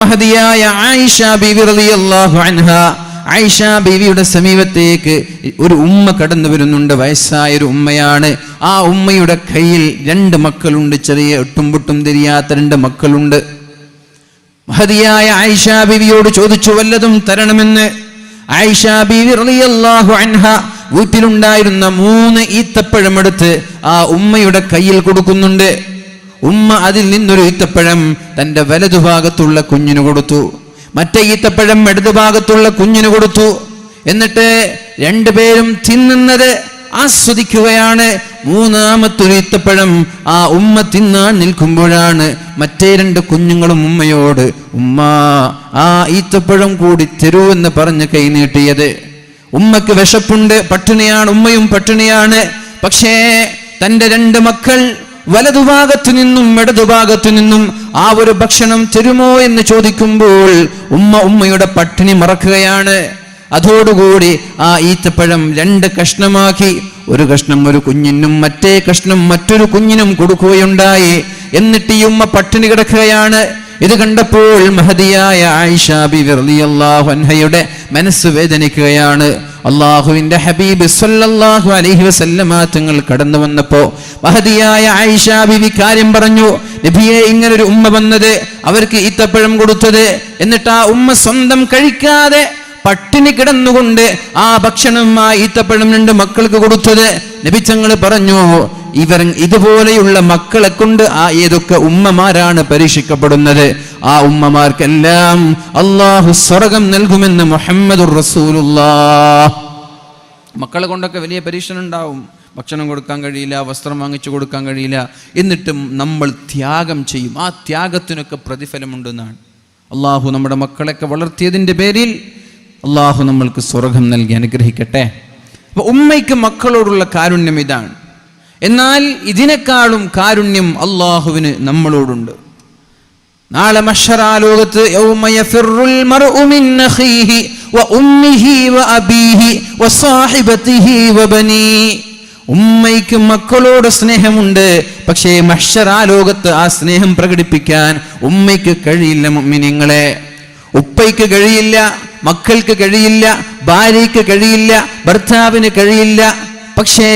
മഹദിയായ ആയിഷ ബീവി റളിയല്ലാഹു അൻഹ, ആയിഷ ബീവിയുടെ സമീപത്തേക്ക് ഒരു ഉമ്മ കടന്നു വരുന്നുണ്ട്. വയസ്സായൊരു ഉമ്മയാണ്. ആ ഉമ്മയുടെ കയ്യിൽ 2 മക്കളുണ്ട്. ചെറിയ ഒട്ടും പൊട്ടും തിരിയാത്ത 2 മക്കളുണ്ട്. മഹദിയായ ആയിഷ ബീവിയോട് ചോദിച്ചു വല്ലതും തരണമെന്ന്. ആയിഷ ബീവി റളിയല്ലാഹു അൻഹ വീട്ടിലുണ്ടായിരുന്ന 3 ഈത്തപ്പഴം എടുത്ത് ആ ഉമ്മയുടെ കയ്യിൽ കൊടുക്കുന്നുണ്ട്. ഉമ്മ അതിൽ നിന്നൊരു ഈത്തപ്പഴം തന്റെ വലതുഭാഗത്തുള്ള കുഞ്ഞിന് കൊടുത്തു, മറ്റേ ഈത്തപ്പഴം ഇടതുഭാഗത്തുള്ള കുഞ്ഞിന് കൊടുത്തു. എന്നിട്ട് 2 പേരും തിന്നുന്നത് ആസ്വദിക്കുകയാണ്. 3ാമത്തൊരു ഈത്തപ്പഴം ആ ഉമ്മ തിന്നാൻ നിൽക്കുമ്പോഴാണ് മറ്റേ 2 കുഞ്ഞുങ്ങളും ഉമ്മയോട് ഉമ്മ ആ ഈത്തപ്പഴം കൂടി തരൂ എന്ന് പറഞ്ഞ് കൈ നീട്ടിയത്. ഉമ്മക്ക് വിശപ്പുണ്ട്, പട്ടിണിയാണ്, ഉമ്മയും പട്ടിണിയാണ്. പക്ഷേ തന്റെ 2 മക്കൾ വലതുഭാഗത്തു നിന്നും ഇടതുഭാഗത്തു നിന്നും ആ ഒരു ഭക്ഷണം തരുമോ എന്ന് ചോദിക്കുമ്പോൾ ഉമ്മയുടെ പട്ടിണി മറക്കുകയാണ്. അതോടുകൂടി ആ ഈത്തപ്പഴം 2 കഷ്ണമാക്കി, ഒരു കഷ്ണം ഒരു കുഞ്ഞിനും മറ്റേ കഷ്ണം മറ്റൊരു കുഞ്ഞിനും കൊടുക്കുകയുണ്ടായി. എന്നിട്ട് ഈ ഉമ്മ പട്ടിണി കിടക്കുകയാണ്. ഇത് കണ്ടപ്പോൾ മഹദിയായ ആയിഷ ബിവി റളിയല്ലാഹു അൻഹയുടെ മനസ്സ് വേദനിക്കുകയാണ്. അല്ലാഹുവിന്റെ ഹബീബ് സല്ലല്ലാഹു അലൈഹി വസല്ലമ തങ്ങൾ കടന്നു വന്നപ്പോൾ മഹദിയായ ആയിഷ ബിവി കാര്യം പറഞ്ഞു. നബിയെ, ഇങ്ങനൊരു ഉമ്മ വന്നത്, അവർക്ക് ഈത്തപ്പഴം കൊടുത്തത്, എന്നിട്ട് ആ ഉമ്മ സ്വന്തം കഴിക്കാതെ പട്ടിണി കിടന്നുകൊണ്ട് ആ ഭക്ഷണം ആ ഈത്തപ്പഴം 2 മക്കൾക്ക് കൊടുത്തത്. നബി തങ്ങൾ പറഞ്ഞു, ഇതുപോലെയുള്ള മക്കളെ കൊണ്ട് ഏതൊക്കെ ഉമ്മമാരാണ് പരീക്ഷിക്കപ്പെടുന്നത്, ആ ഉമ്മമാർക്കെല്ലാം അല്ലാഹു സ്വർഗ്ഗം നൽകുമെന്ന് മുഹമ്മദുർ റസൂലുള്ളാഹ്. മക്കളെ കൊണ്ടൊക്കെ വലിയ പരീക്ഷണം ഉണ്ടാവും. ഭക്ഷണം കൊടുക്കാൻ കഴിയില്ല, വസ്ത്രം വാങ്ങിച്ചു കൊടുക്കാൻ കഴിയില്ല. എന്നിട്ടും നമ്മൾ ത്യാഗം ചെയ്യും. ആ ത്യാഗത്തിനൊക്കെ പ്രതിഫലമുണ്ടെന്നാണ്. അള്ളാഹു നമ്മുടെ മക്കളെയൊക്കെ വളർത്തിയതിൻ്റെ പേരിൽ അള്ളാഹു നമ്മൾക്ക് സ്വർഗ്ഗം നൽകി അനുഗ്രഹിക്കട്ടെ. അപ്പൊ ഉമ്മയ്ക്ക് മക്കളോടുള്ള കാരുണ്യം ഇതാണ്. എന്നാൽ ഇതിനേക്കാളും കാരുണ്യം അള്ളാഹുവിന് നമ്മളോടുണ്ട്. നാളെ മഹ്ശറാ ലോകത്ത് യൗമ യഫിറുൽ മർഉ മിൻ അഖീഹി വ ഉമ്മിഹി വ അബീഹി വ സാഹിബതിഹി വ ബനീ. ഉമ്മയ്ക്ക് മക്കളോട് സ്നേഹമുണ്ട്. പക്ഷേ മഹ്ശറാ ലോകത്ത് ആ സ്നേഹം പ്രകടിപ്പിക്കാൻ ഉമ്മയ്ക്ക് കഴിയില്ല. മുഅ്മിനീങ്ങളെ, ഉപ്പയ്ക്ക് കഴിയില്ല, മക്കൾക്ക് കഴിയില്ല, ഭാര്യയ്ക്ക് കഴിയില്ല, ഭർത്താവിന് കഴിയില്ല. പക്ഷേ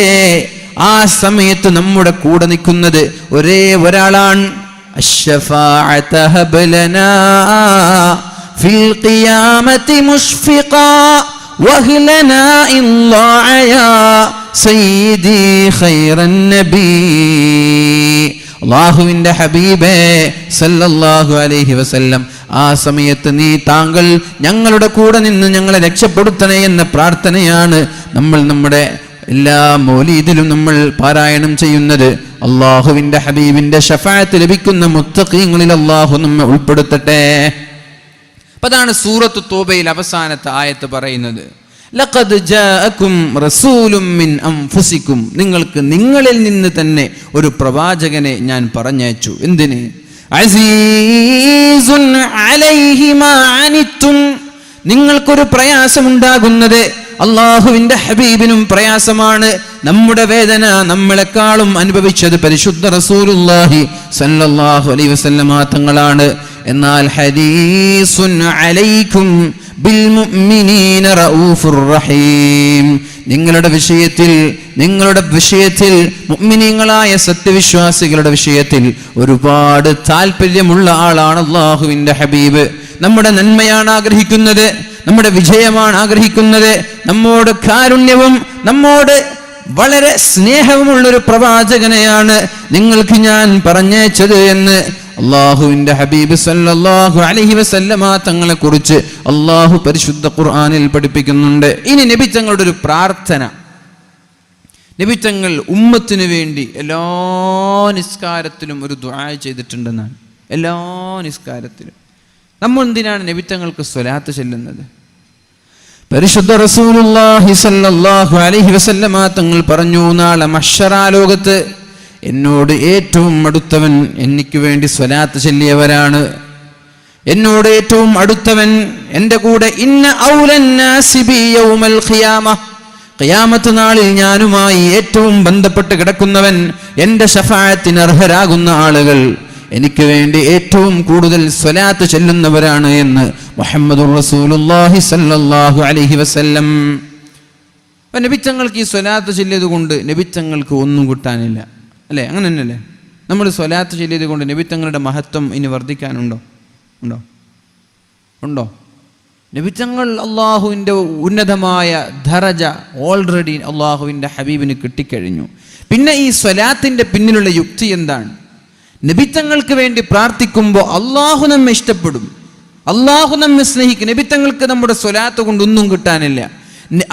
ആ സമയത്ത് നമ്മുടെ കൂടെ നിൽക്കുന്നത് ഒരേ ഒരാളാണ്. അശ്ശഫാഅത ഹബ്ലനാ ഫിൽ ഖിയാമത്തി മുഷ്ഫിഖാ വഹ്ലനാ ഇല്ലാഅ സയ്യിദി ഖൈറൻ നബി. അല്ലാഹുവിന്റെ ഹബീബേ സല്ലല്ലാഹു അലൈഹി വസല്ലം, ആ സമയത്ത് താങ്കൾ ഞങ്ങളുടെ കൂടെ നിന്ന് ഞങ്ങളെ രക്ഷപ്പെടുത്തണേ എന്ന പ്രാർത്ഥനയാണ് നമ്മൾ നമ്മുടെ എല്ലാ മൗലീദിലും നമ്മൾ പാരായണം ചെയ്യുന്നത്. അള്ളാഹുവിന്റെ ഹബീബിന്റെ ശഫാഅത്ത് ലഭിക്കുന്ന മുത്തഖീങ്ങളിൽ അള്ളാഹു നമ്മെ ഉൾപ്പെടുത്തട്ടെ. അപ്പൊ അതാണ് സൂറത്ത് തൗബയിൽ അവസാനത്തെ ആയത്ത് പറയുന്നത്. ലഖദ് ജാഅകും റസൂലും മിൻ അൻഫുസികും, നിങ്ങൾക്ക് നിങ്ങളിൽ നിന്ന് തന്നെ ഒരു പ്രവാചകനെ ഞാൻ പറഞ്ഞയച്ചു. എന്തിന്? അസീസുൻ അലൈഹി മാ അനിത്തും, നിങ്ങൾക്കൊരു പ്രയാസമുണ്ടാകുന്നത് അള്ളാഹുവിന്റെ ഹബീബിനും പ്രയാസമാണ്. നമ്മുടെ വേദന നമ്മളെക്കാളും അനുഭവിച്ചത് പരിശുദ്ധ റസൂലുള്ളാഹി സല്ലല്ലാഹു അലൈഹി വസല്ലമ തങ്ങളാണ്. എന്നാൽ ഹദീസുൻ അലൈക്കും ബിൽ മുഅ്മിനീന റഊഫുർ റഹീം, നിങ്ങളുടെ വിഷയത്തിൽ മുഅ്മിനീങ്ങളായ സത്യവിശ്വാസികളുടെ വിഷയത്തിൽ ഒരുപാട് താല്പര്യമുള്ള ആളാണ് അള്ളാഹുവിന്റെ ഹബീബ്. നമ്മുടെ നന്മയാണ് ആഗ്രഹിക്കുന്നത്, നമ്മുടെ വിജയമാണ് ആഗ്രഹിക്കുന്നത്. നമ്മോട് കാരുണ്യവും നമ്മോട് വളരെ സ്നേഹവുമുള്ളൊരു പ്രവാചകനെയാണ് നിങ്ങൾക്ക് ഞാൻ പറഞ്ഞയച്ചത് എന്ന് അള്ളാഹുവിന്റെ ഹബീബ് സല്ലല്ലാഹു അലൈഹി വസല്ലമ തങ്ങളെ കുറിച്ച് അള്ളാഹു പരിശുദ്ധ ഖുർആനിൽ പഠിപ്പിക്കുന്നുണ്ട്. ഇനി നബി തങ്ങളുടെ ഒരു പ്രാർത്ഥന. നബി തങ്ങൾ ഉമ്മത്തിനു വേണ്ടി എല്ലാ നിസ്കാരത്തിലും ഒരു ദുആ ചെയ്തിട്ടുണ്ടെന്നാണ്. എല്ലാ നിസ്കാരത്തിലും. നമ്മൾ എന്തിനാണ് നബി തങ്ങൾക്ക് സ്വലാത്ത് ചൊല്ലുന്നത്? പരിശുദ്ധ റസൂലുള്ളാഹി സ്വല്ലല്ലാഹു അലൈഹി വസല്ലമ തങ്ങൾ പറഞ്ഞു, നാളെ മഹ്ശറാ ലോകത്ത് എന്നോട് ഏറ്റവും അടുത്തവൻ എനിക്ക് വേണ്ടി സ്വലാത്ത് ചൊല്ലിയവരാണ്. എന്നോട് ഏറ്റവും അടുത്തവൻ, എൻ്റെ കൂടെ ഇന്ന ഔലന്നാസി ബി യൗമൽ ഖിയാമ, ഖിയാമത്ത് നാളിൽ ഞാനുമായി ഏറ്റവും ബന്ധപ്പെട്ട് കിടക്കുന്നവൻ, എൻ്റെ ശഫാഅത്തിന് അർഹരാകുന്ന ആളുകൾ എനിക്ക് വേണ്ടി ഏറ്റവും കൂടുതൽ സ്വലാത്ത് ചൊല്ലുന്നവരാണ് എന്ന് മുഹമ്മദുർ റസൂലുള്ളാഹി സ്വല്ലല്ലാഹു അലൈഹി വസല്ലം. അപ്പം നബിത്തങ്ങൾക്ക് ഈ സ്വലാത്ത് ചൊല്ലിയത് കൊണ്ട് നബിത്തങ്ങൾക്ക് ഒന്നും കിട്ടാനില്ല, അല്ലേ? അങ്ങനെ തന്നെയല്ലേ? നമ്മൾ സ്വലാത്ത് ചൊല്ലിയത് കൊണ്ട് നബിത്തങ്ങളുടെ മഹത്വം ഇനി വർദ്ധിക്കാനുണ്ടോ? ഉണ്ടോ? നബിത്തങ്ങൾ അള്ളാഹുവിൻ്റെ ഉന്നതമായ ദറജ ഓൾറെഡി അള്ളാഹുവിൻ്റെ ഹബീബിന് കിട്ടിക്കഴിഞ്ഞു. പിന്നെ ഈ സ്വലാത്തിൻ്റെ പിന്നിലുള്ള യുക്തി എന്താണ്? നബിത്തങ്ങൾക്ക് വേണ്ടി പ്രാർത്ഥിക്കുമ്പോൾ അള്ളാഹു നമ്മെ ഇഷ്ടപ്പെടും, അള്ളാഹു നമ്മെ സ്നേഹിക്കും. നബിത്തങ്ങൾക്ക് നമ്മുടെ സ്വലാത്ത് കൊണ്ടൊന്നും കിട്ടാനില്ല.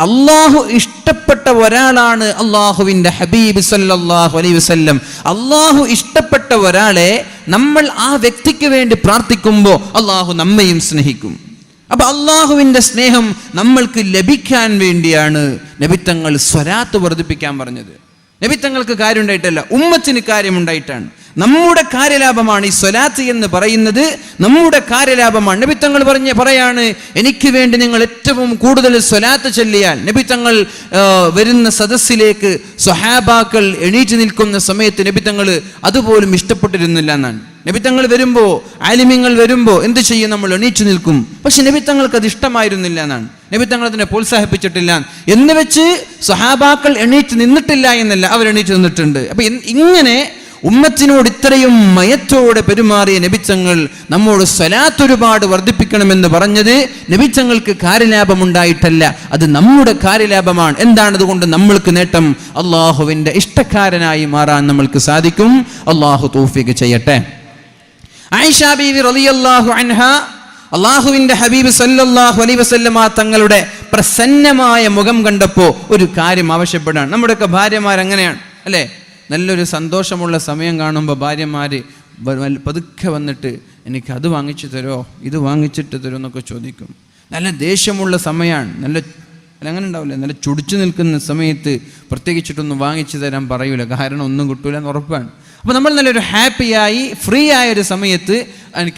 അള്ളാഹു ഇഷ്ടപ്പെട്ട ഒരാളാണ് അള്ളാഹുവിൻ്റെ ഹബീബ് സല്ലല്ലാഹു അലൈഹി വസല്ലം. അള്ളാഹു ഇഷ്ടപ്പെട്ട ഒരാളെ നമ്മൾ ആ വ്യക്തിക്ക് വേണ്ടി പ്രാർത്ഥിക്കുമ്പോൾ അള്ളാഹു നമ്മയും സ്നേഹിക്കും. അപ്പൊ അള്ളാഹുവിൻ്റെ സ്നേഹം നമ്മൾക്ക് ലഭിക്കാൻ വേണ്ടിയാണ് നബിത്തങ്ങൾ സ്വലാത്ത് വർദ്ധിപ്പിക്കാൻ പറഞ്ഞത്. നബിത്തങ്ങൾക്ക് കാര്യമുണ്ടായിട്ടല്ല, ഉമ്മത്തിന് കാര്യമുണ്ടായിട്ടാണ്. നമ്മുടെ കാര്യലാഭമാണ് ഈ സ്വലാത്ത് എന്ന് പറയുന്നത്, നമ്മുടെ കാര്യലാഭമാണ്. നബിത്തങ്ങൾ പറയാണ്, എനിക്ക് വേണ്ടി നിങ്ങൾ ഏറ്റവും കൂടുതൽ സ്വലാത്ത് ചൊല്ലിയാൽ. നബിത്തങ്ങൾ വരുന്ന സദസ്സിലേക്ക് സ്വഹാബാക്കൾ എണീറ്റ് നിൽക്കുന്ന സമയത്ത് നബിത്തങ്ങൾ അതുപോലും ഇഷ്ടപ്പെട്ടിരുന്നില്ല എന്നാണ്. നബിത്തങ്ങൾ വരുമ്പോൾ, ആലിമ്യങ്ങൾ വരുമ്പോൾ എന്ത് ചെയ്യും? നമ്മൾ എണീറ്റ് നിൽക്കും. പക്ഷെ നബിത്തങ്ങൾക്ക് അത് ഇഷ്ടമായിരുന്നില്ല എന്നാണ്. നബിത്തങ്ങൾ അതിനെ പ്രോത്സാഹിപ്പിച്ചിട്ടില്ല എന്ന് വെച്ച് സ്വഹാബാക്കൾ എണീറ്റ് നിന്നിട്ടില്ല എന്നല്ല, അവർ എണീറ്റ് നിന്നിട്ടുണ്ട്. അപ്പൊ ഇങ്ങനെ ഉമ്മത്തിനോട് ഇത്രയും മയത്തോടെ പെരുമാറിയ നബിത്തങ്ങൾ നമ്മോട് സ്വലാത്ത് ഒരുപാട് വർദ്ധിപ്പിക്കണമെന്ന് പറഞ്ഞത് നബിത്തങ്ങൾക്ക് കാര്യലാഭമുണ്ടായിട്ടല്ല, അത് നമ്മുടെ കാര്യലാഭമാണ്. എന്താണ് അതുകൊണ്ട് നമ്മൾക്ക് നേട്ടം? അള്ളാഹുവിൻ്റെ ഇഷ്ടക്കാരനായി മാറാൻ നമ്മൾക്ക് സാധിക്കും. അള്ളാഹു തൗഫീഖ് ചെയ്യട്ടെ. ആയിഷ ബീവി റളിയല്ലാഹു അൻഹ അള്ളാഹുവിൻ്റെ ഹബീബ് സല്ലല്ലാഹു അലൈഹി വസല്ലമ തങ്ങളുടെ പ്രസന്നമായ മുഖം കണ്ടപ്പോൾ ഒരു കാര്യം ആവശ്യപ്പെടാണ്. നമ്മുടെയൊക്കെ ഭാര്യമാർ അങ്ങനെയാണ്, അല്ലേ? നല്ലൊരു സന്തോഷമുള്ള സമയം കാണുമ്പോൾ ഭാര്യമാർ പതുക്കെ വന്നിട്ട് എനിക്ക് അത് വാങ്ങിച്ചു തരുമോ, ഇത് വാങ്ങിച്ചിട്ട് തരുമോ എന്നൊക്കെ ചോദിക്കും. നല്ല ദേഷ്യമുള്ള സമയമാണ്, അങ്ങനെ ഉണ്ടാവില്ല, നല്ല ചുടിച്ചു നിൽക്കുന്ന സമയത്ത് പ്രത്യേകിച്ചിട്ടൊന്നും വാങ്ങിച്ചു തരാൻ പറയൂല, കാരണം ഒന്നും കിട്ടൂല എന്ന് ഉറപ്പാണ്. അപ്പോൾ നമ്മൾ നല്ലൊരു ഹാപ്പിയായി ഫ്രീ ആയൊരു സമയത്ത്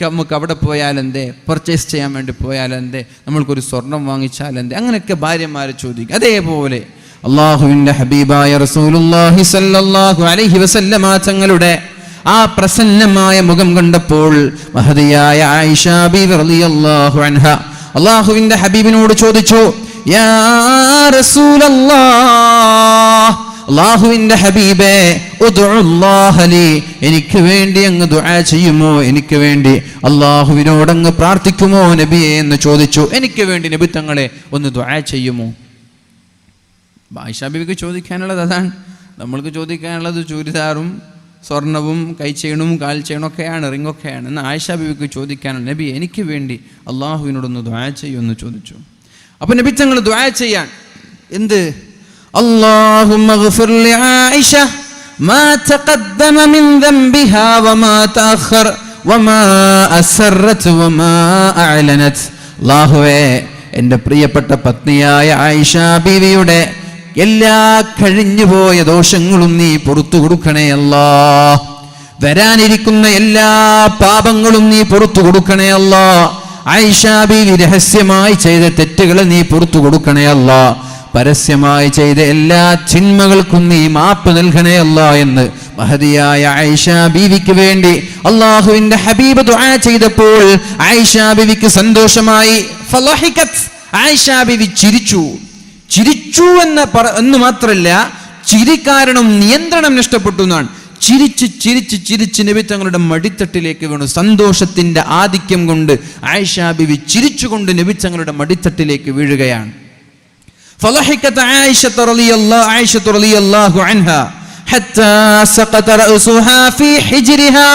നമുക്ക് അവിടെ പോയാലെന്തേ, പർച്ചേസ് ചെയ്യാൻ വേണ്ടി പോയാലെന്തേ, നമ്മൾക്കൊരു സ്വർണം വാങ്ങിച്ചാലെന്തേ, അങ്ങനെയൊക്കെ ഭാര്യമാർ ചോദിക്കും. അതേപോലെ അള്ളാഹുവിൻ്റെ ഹബീബായ റസൂലുള്ളാഹി സ്വല്ലല്ലാഹു അലൈഹി വസല്ലമ തങ്ങളുടെ ആ പ്രസന്നമായ മുഖം കണ്ടപ്പോൾ മഹദിയായ ആയിഷ ബീവി റളിയല്ലാഹു അൻഹ അള്ളാഹുവിൻ്റെ ഹബീബിനോട് ചോദിച്ചു, യാ റസൂലല്ലാഹ്, അള്ളാഹുവിൻ്റെ ഹബീബേ, ഉദ്ഉല്ലാഹ ലി, എനിക്ക് വേണ്ടി അങ്ങ് ദുആ ചെയ്യുമോ, എനിക്ക് വേണ്ടി അള്ളാഹുവിനോട് അങ്ങ് പ്രാർത്ഥിക്കുമോ നബിയെ എന്ന് ചോദിച്ചു. എനിക്ക് വേണ്ടി നബി തങ്ങളെ ഒന്ന് ദുആ ചെയ്യുമോ? ആയിഷ ബീവിക്ക് ചോദിക്കാനുള്ളത് അതാണ്. നമ്മൾക്ക് ചോദിക്കാനുള്ളത് ചുരിദാറും സ്വർണവും കൈച്ചെയിനും കാൽ ചെയിനൊക്കെയാണ്, റിങ്ങൊക്കെയാണ്. എന്നാൽ ആയിഷ ബീവിക്ക് ചോദിക്കാനുള്ളത്, നബി എനിക്ക് വേണ്ടി അള്ളാഹുവിനോടൊന്ന് ദുആ ചെയ്യുമെന്ന് ചോദിച്ചു. അപ്പോൾ നബി തങ്ങൾ ദുആ ചെയ്യാൻ എന്ത്? اللهم اغفر لعائشة ما تقدم من ذنبها وما تأخر وما أسرت وما أعلنت. അല്ലാഹുവേ, എൻ്റെ പ്രിയപ്പെട്ട പത്നിയായ ആയിഷ ബീവിയുടെ എല്ലാ കഴിഞ്ഞുപോയ ദോഷങ്ങളും നീ പുറത്തു കൊടുക്കണേ അല്ലാഹ്. വരാനിരിക്കുന്ന എല്ലാ പാപങ്ങളും നീ പുറത്തു കൊടുക്കണേ അല്ലാഹ്. ആയിഷ ബീവി രഹസ്യമായി ചെയ്ത തെറ്റുകൾ നീ പുറത്തു കൊടുക്കണേ അല്ലാഹ്. പരസ്യമായി ചെയ്ത എല്ലാ ചിന്മകൾക്കും നീ മാപ്പ് നൽകണേ അല്ലാഹ് എന്ന് മഹദിയായ ആയിഷ ബീവിക്ക് വേണ്ടി അള്ളാഹുവിന്റെ ഹബീബ് ദുആ ചെയ്തപ്പോൾ ആയിഷ ബീവിക്ക് സന്തോഷമായി. ഫളഹികത്, ആയിഷ ബീവി ചിരിച്ചു എന്ന് മാത്രമല്ല, ചിരി കാരണം നിയന്ത്രണം നഷ്ടപ്പെട്ടു എന്നാണ്. ചിരിച്ച് നബി തങ്ങളുടെ മടിത്തട്ടിലേക്ക് വീണു. സന്തോഷത്തിന്റെ ആധിക്യം കൊണ്ട് ആയിഷ ബീവി ചിരിച്ചുകൊണ്ട് നബി തങ്ങളുടെ മടിത്തട്ടിലേക്ക് വീഴുകയാണ്. فضحكت عائشة رضي الله عنها حتى سقط رأسها في حجرها.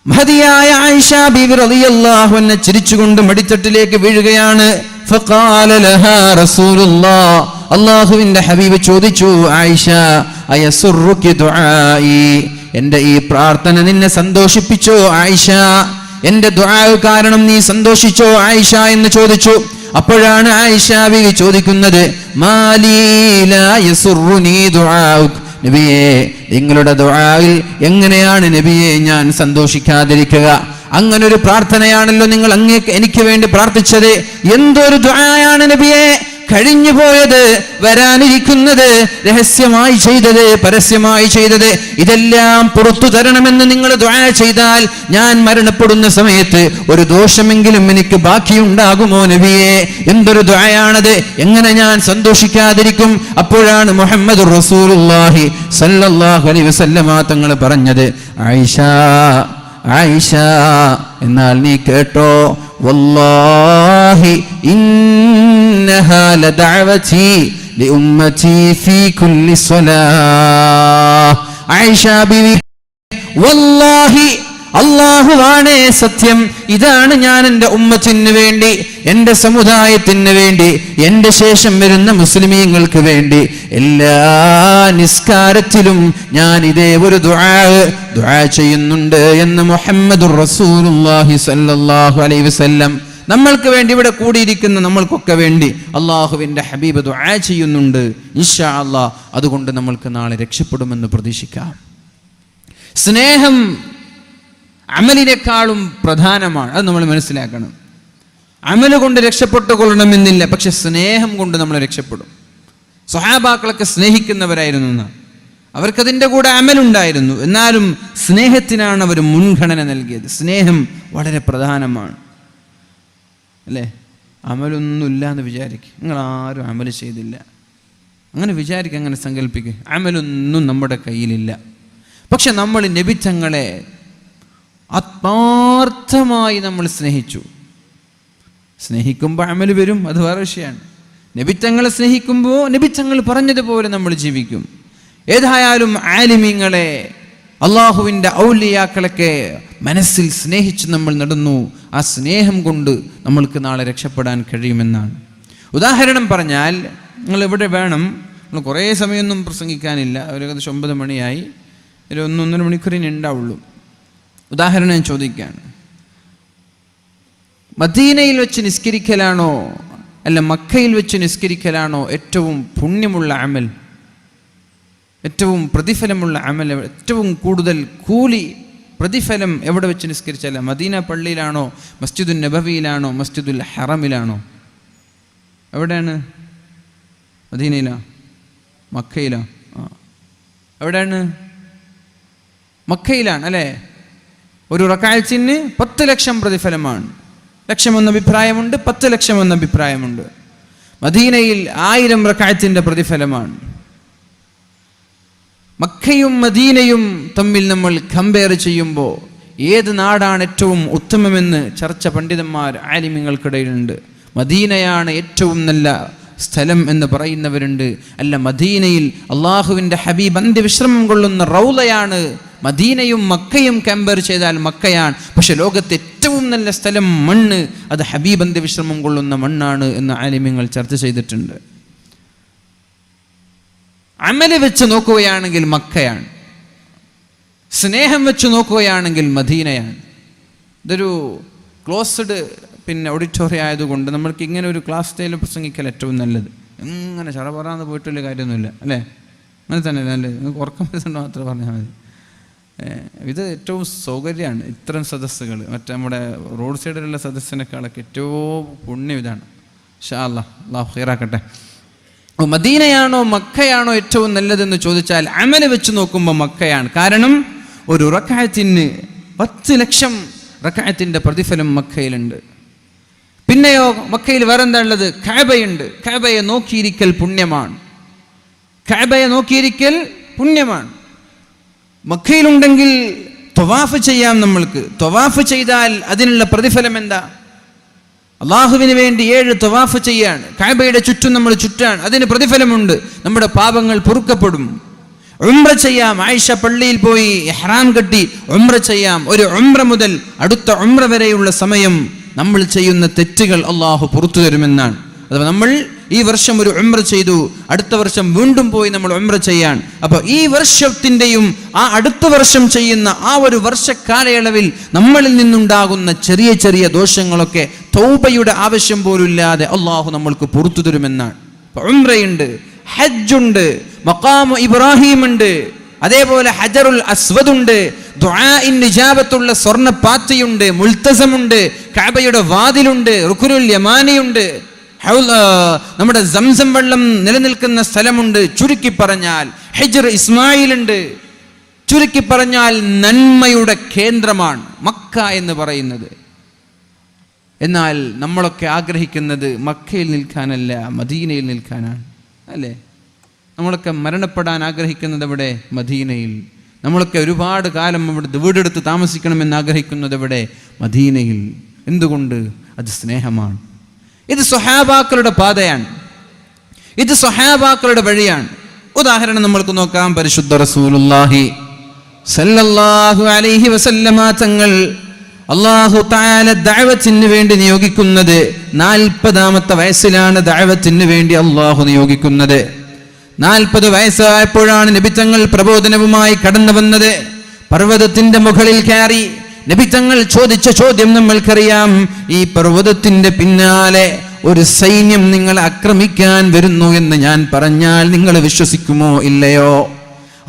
മഹദിയായ ആയിഷ ബീവി റളിയല്ലാഹു അൻഹ ചിരിച്ചുകൊണ്ട് മടിത്തട്ടിലേക്ക് വീഴുകയാണ്. فقال لها رسول الله, അല്ലാഹുവിന്റെ ഹബീബ് ചോദിച്ചു, ആയിഷ അയസുറുകി ദുആഇ, എൻ്റെ ഈ പ്രാർത്ഥന നിന്നെ സന്തോഷിപ്പിച്ചോ ആയിഷ? എൻ്റെ ദുആ കാരണം നീ സന്തോഷിച്ചോ ആയിഷ എന്ന് ചോദിച്ചു. അപ്പോഴാണ് ആയിഷ ബീവി ചോദിക്കുന്നത്, മാലീ ലാ യസുറുനി ദുആഉക്, നബിയേ നിങ്ങളുടെ ദുആയിൽ എങ്ങനെയാണ് നബിയെ ഞാൻ സന്തോഷിക്കാതിരിക്കുക? അങ്ങനൊരു പ്രാർത്ഥനയാണല്ലോ നിങ്ങൾ എനിക്ക് വേണ്ടി പ്രാർത്ഥിച്ചത്. എന്തൊരു ദുആയാണ് നബിയെ! കഴിഞ്ഞുപോയത്, വരാനിരിക്കുന്നത്, രഹസ്യമായി ചെയ്തത്, പരസ്യമായി ചെയ്തത്, ഇതെല്ലാം പുറത്തു തരണമെന്ന് നിങ്ങൾ ദുആ ചെയ്താൽ ഞാൻ മരണപ്പെടുന്ന സമയത്ത് ഒരു ദോഷമെങ്കിലും എനിക്ക് ബാക്കിയുണ്ടാകുമോ നബിയേ? എന്തൊരു ദുആയാണത്! എങ്ങനെ ഞാൻ സന്തോഷിക്കാതിരിക്കും? അപ്പോഴാണ് മുഹമ്മദുർ റസൂലുള്ളാഹി സല്ലല്ലാഹു അലൈഹി വസല്ലമ തങ്ങൾ പറഞ്ഞത്, ആയിഷ ആയിഷ, എന്നാൽ നീ കേട്ടോ, വല്ലാഹി ഇന്നഹാ ലദഅവതി ലിഉമ്മതി ഫീ കുല്ലി സ്വലാഹ്. ആയിഷ ബീവി, വല്ലാഹി, അല്ലാഹുവാണ് സത്യം, ഇതാണ് ഞാൻ എൻ്റെ ഉമ്മത്തിന് വേണ്ടി, എൻ്റെ സമുദായത്തിന് വേണ്ടി, എൻ്റെ ശേഷം വരുന്ന മുസ്ലിമീങ്ങൾക്ക് വേണ്ടി എല്ലാ നിസ്കാരത്തിലും ഞാൻ ഇതേ ഒരു ദുആ ചെയ്യുന്നുണ്ട് എന്ന് മുഹമ്മദുർ റസൂലുള്ളാഹി സ്വല്ലല്ലാഹു അലൈഹി വസല്ലം നമ്മൾക്ക് വേണ്ടി, ഇവിടെ കൂടിയിരിക്കുന്ന നമ്മൾക്കൊക്കെ വേണ്ടി അള്ളാഹുവിൻ്റെ ഹബീബ് ദുആ ചെയ്യുന്നുണ്ട്. ഇൻഷാ അല്ലാഹ് അതുകൊണ്ട് നമ്മൾക്ക് നാളെ രക്ഷപ്പെടുമെന്ന് പ്രതീക്ഷിക്കാം. സ്നേഹം അമലിനേക്കാളും പ്രധാനമാണ്. അത് നമ്മൾ മനസ്സിലാക്കണം. അമല് കൊണ്ട് രക്ഷപ്പെട്ടുകൊള്ളണമെന്നില്ല, പക്ഷെ സ്നേഹം കൊണ്ട് നമ്മൾ രക്ഷപ്പെടും. സ്വഹാബാക്കളൊക്കെ സ്നേഹിക്കുന്നവരായിരുന്നു, അവർക്കതിൻ്റെ കൂടെ അമലുണ്ടായിരുന്നു, എന്നാലും സ്നേഹത്തിനാണ് അവർ മുൻഗണന നൽകിയത്. സ്നേഹം വളരെ പ്രധാനമാണ്, അല്ലേ? അമലൊന്നുമില്ല എന്ന് വിചാരിക്കും. നിങ്ങൾ ആരും അമല് ചെയ്തില്ല, അങ്ങനെ വിചാരിക്കുക, അങ്ങനെ സങ്കല്പിക്കുക. അമലൊന്നും നമ്മുടെ കയ്യിലില്ല, പക്ഷെ നമ്മൾ നബിതങ്ങളെ ആത്മാർത്ഥമായി നമ്മൾ സ്നേഹിച്ചു. സ്നേഹിക്കുമ്പോൾ അമല് വരും, അത് വേറെ വിഷയമാണ്. നബിതങ്ങളെ സ്നേഹിക്കുമ്പോൾ നബിതങ്ങൾ പറഞ്ഞതുപോലെ നമ്മൾ ജീവിക്കും. ഏതായാലും ആലിമീങ്ങളെ, അള്ളാഹുവിൻ്റെ ഔലിയാക്കളൊക്കെ മനസ്സിൽ സ്നേഹിച്ച് നമ്മൾ നടന്നു. ആ സ്നേഹം കൊണ്ട് നമ്മൾക്ക് നാളെ രക്ഷപ്പെടാൻ കഴിയുമെന്നാണ്. ഉദാഹരണം പറഞ്ഞാൽ, നിങ്ങൾ ഇവിടെ വേണം, നിങ്ങൾ കുറേ സമയമൊന്നും പ്രസംഗിക്കാനില്ല, ഏകദേശം 9 മണിയായി, ഒരു 1-1.5 മണിക്കൂറിന് ഉണ്ടാവുള്ളൂ. ഉദാഹരണം ഞാൻ ചോദിക്കുകയാണ്, മദീനയിൽ വെച്ച് നിസ്കരിക്കലാണോ അല്ല മക്കയിൽ വെച്ച് നിസ്കരിക്കലാണോ ഏറ്റവും പുണ്യമുള്ള അമൽ, ഏറ്റവും പ്രതിഫലമുള്ള അമൽ, ഏറ്റവും കൂടുതൽ കൂലി പ്രതിഫലം എവിടെ വെച്ച് നിസ്കരിച്ചല്ല? മദീന പള്ളിയിലാണോ, മസ്ജിദുൽ നബവിയിലാണോ, മസ്ജിദുൽ ഹറമിലാണോ? എവിടെയാണ്? മദീനയിലാ? മക്കയിലാ? എവിടെയാണ്? മക്കയിലാണ്, അല്ലേ? ഒരു റക്അത്തിന് 10 ലക്ഷം പ്രതിഫലമാണ്. ലക്ഷമെന്ന അഭിപ്രായമുണ്ട്, 10 ലക്ഷം എന്ന അഭിപ്രായമുണ്ട്. മദീനയിൽ 1000 റക്അത്തിന്റെ പ്രതിഫലമാണ്. മക്കയും മദീനയും തമ്മിൽ നമ്മൾ കമ്പയർ ചെയ്യുമ്പോൾ ഏത് നാടാണ് ഏറ്റവും ഉത്തമമെന്ന് ചർച്ച പണ്ഡിതന്മാർ ആലിമീങ്ങൾക്കിടയിലുണ്ട്. മദീനയാണ് ഏറ്റവും നല്ല സ്ഥലം എന്ന് പറയുന്നവരുണ്ട്. അല്ല, മദീനയിൽ അള്ളാഹുവിൻ്റെ ഹബീബ് അന്ത്യവിശ്രമം കൊള്ളുന്ന റൗളയാണ്. മദീനയും മക്കയും കമ്പയർ ചെയ്താൽ മക്കയാണ്, പക്ഷെ ലോകത്തെ ഏറ്റവും നല്ല സ്ഥലം, മണ്ണ്, അത് ഹബീബ് അന്ത്യവിശ്രമം കൊള്ളുന്ന മണ്ണാണ് എന്ന് ആലിമീങ്ങൾ ചർച്ച ചെയ്തിട്ടുണ്ട്. അമല് വെച്ച് നോക്കുകയാണെങ്കിൽ മക്കയാണ്, സ്നേഹം വെച്ച് നോക്കുകയാണെങ്കിൽ മദീനയാണ്. ഇതൊരു ക്ലോസ്ഡ് ഓഡിറ്റോറിയം ആയതുകൊണ്ട് നമ്മൾക്ക് ഇങ്ങനെ ഒരു ക്ലാസ് സ്റ്റൈലിൽ പ്രസംഗിക്കൽ ഏറ്റവും നല്ലത്. ഇങ്ങനെ ചറപറാന്ന് പോയിട്ടുള്ള കാര്യമൊന്നുമില്ല, അല്ലേ? അങ്ങനെ തന്നെ നല്ലത്. നിങ്ങൾക്ക് ഉറക്കം വരുന്നുണ്ട് മാത്രം പറഞ്ഞാൽ മതി. ഇത് ഏറ്റവും സൗകര്യമാണ്. ഇത്തരം സദസ്സുകൾ മറ്റേ നമ്മുടെ റോഡ് സൈഡിലുള്ള സദസ്സിനേക്കാളൊക്കെ ഏറ്റവും പുണ്യം ഇതാണ്. ഇൻഷാ അല്ലാഹ്, അല്ലാഹു ഖൈറാക്കട്ടെ. മദീനയാണോ മക്കയാണോ ഏറ്റവും നല്ലതെന്ന് ചോദിച്ചാൽ അമല് വെച്ച് നോക്കുമ്പോൾ മക്കയാണ്. കാരണം ഒരു റക്അത്തിന് 10 ലക്ഷം റക്അത്തിന്റെ പ്രതിഫലം മക്കയിലുണ്ട്. പിന്നെയോ മക്കയിൽ വേറെന്താ ഉള്ളത്? കഅബയുണ്ട്. കഅബയെ നോക്കിയിരിക്കൽ പുണ്യമാണ്. കഅബയെ നോക്കിയിരിക്കൽ പുണ്യമാണ്. മക്കയിലുണ്ടെങ്കിൽ ത്വവാഫ് ചെയ്യാം. നമ്മൾക്ക് ത്വവാഫ് ചെയ്താൽ അതിനുള്ള പ്രതിഫലം എന്താ? അള്ളാഹുവിന് വേണ്ടി 7 ത്വവാഫ് ചെയ്യാണ്, കഅബയുടെ ചുറ്റും നമ്മൾ ചുറ്റാണ്, അതിന് പ്രതിഫലമുണ്ട്. നമ്മുടെ പാപങ്ങൾ പൊറുക്കപ്പെടും. ഉംറ ചെയ്യാം. ആയിഷ പള്ളിയിൽ പോയി ഇഹ്റാം കെട്ടി ഉംറ ചെയ്യാം. ഒരു ഉംറ മുതൽ അടുത്ത ഉംറ വരെയുള്ള സമയം നമ്മൾ ചെയ്യുന്ന തെറ്റുകൾ അള്ളാഹു പുറത്തു തരുമെന്നാണ്. അഥവാ നമ്മൾ ഈ വർഷം ഒരു ഉംറ ചെയ്തു, അടുത്ത വർഷം വീണ്ടും പോയി നമ്മൾ ഉംറ ചെയ്യാൻ. അപ്പോൾ ഈ വർഷത്തിൻ്റെയും ആ അടുത്ത വർഷം ചെയ്യുന്ന ആ ഒരു വർഷക്കാലയളവിൽ നമ്മളിൽ നിന്നുണ്ടാകുന്ന ചെറിയ ചെറിയ ദോഷങ്ങളൊക്കെ തൗബയുടെ ആവശ്യം പോലുമില്ലാതെ അള്ളാഹു നമ്മൾക്ക് പുറത്തു തരുമെന്നാണ്. ഉംറയുണ്ട്, ഹജ്ജുണ്ട്, മഖാമു ഇബ്രാഹിം ഉണ്ട്, അതേപോലെ ഹജറുൽ അസ്വദ് ഉണ്ട്, ദുആഇൻ ഇജാബത്തുള്ള സ്വർണ്ണ പാത്തിയുണ്ട്, മുൽത്തസമുണ്ട്, കഅബയുടെ വാതിലുണ്ട്, റുക്നുൽ യമാനിയുണ്ട്, നമ്മുടെ സംസം വെള്ളം നിലനിൽക്കുന്ന സ്ഥലമുണ്ട്. ചുരുക്കി പറഞ്ഞാൽ ഹിജ്ർ ഇസ്മായിലുണ്ട്. ചുരുക്കി പറഞ്ഞാൽ നന്മയുടെ കേന്ദ്രമാണ് മക്ക എന്ന് പറയുന്നത്. എന്നാൽ നമ്മളൊക്കെ ആഗ്രഹിക്കുന്നത് മക്കയിൽ നിൽക്കാനല്ല, മദീനയിൽ നിൽക്കാനാണ്, അല്ലേ? നമ്മളൊക്കെ മരണപ്പെടാൻ ആഗ്രഹിക്കുന്നത് എവിടെ? മദീനയിൽ. നമ്മളൊക്കെ ഒരുപാട് കാലം അവിടെ വീടെടുത്ത് താമസിക്കണമെന്ന് ആഗ്രഹിക്കുന്നത് എവിടെ? മദീനയിൽ. എന്തുകൊണ്ട്? അത് സ്നേഹമാണ്. ഇത് സ്വഹാബാക്കളുടെ പാതയാണ്, ഇത് സ്വഹാബാക്കളുടെ വഴിയാണ്. ഉദാഹരണം നമ്മൾക്ക് നോക്കാം. പരിശുദ്ധ റസൂലുള്ളാഹി സല്ലല്ലാഹു അലൈഹി വസല്ലമ തങ്ങൾ അല്ലാഹു തആല ദഅവത്തിന് വേണ്ടി നിയോഗിക്കുന്നത് 40-ാമത്തെ വയസ്സിലാണ്. ദഅവത്തിന് വേണ്ടി അല്ലാഹു നിയോഗിക്കുന്നത് 40 വയസ്സായപ്പോഴാണ് നബി തങ്ങൾ പ്രബോധനവുമായി കടന്നു വന്നത്. പർവ്വതത്തിന്റെ മുകളിൽ കയറി നബി തങ്ങൾ ചോദിച്ച ചോദ്യം നമ്മൾക്കറിയാം. ഈ പർവ്വതത്തിന്റെ പിന്നാലെ ഒരു സൈന്യം നിങ്ങളെ ആക്രമിക്കാൻ വരുന്നു എന്ന് ഞാൻ പറഞ്ഞാൽ നിങ്ങൾ വിശ്വസിക്കുമോ ഇല്ലയോ?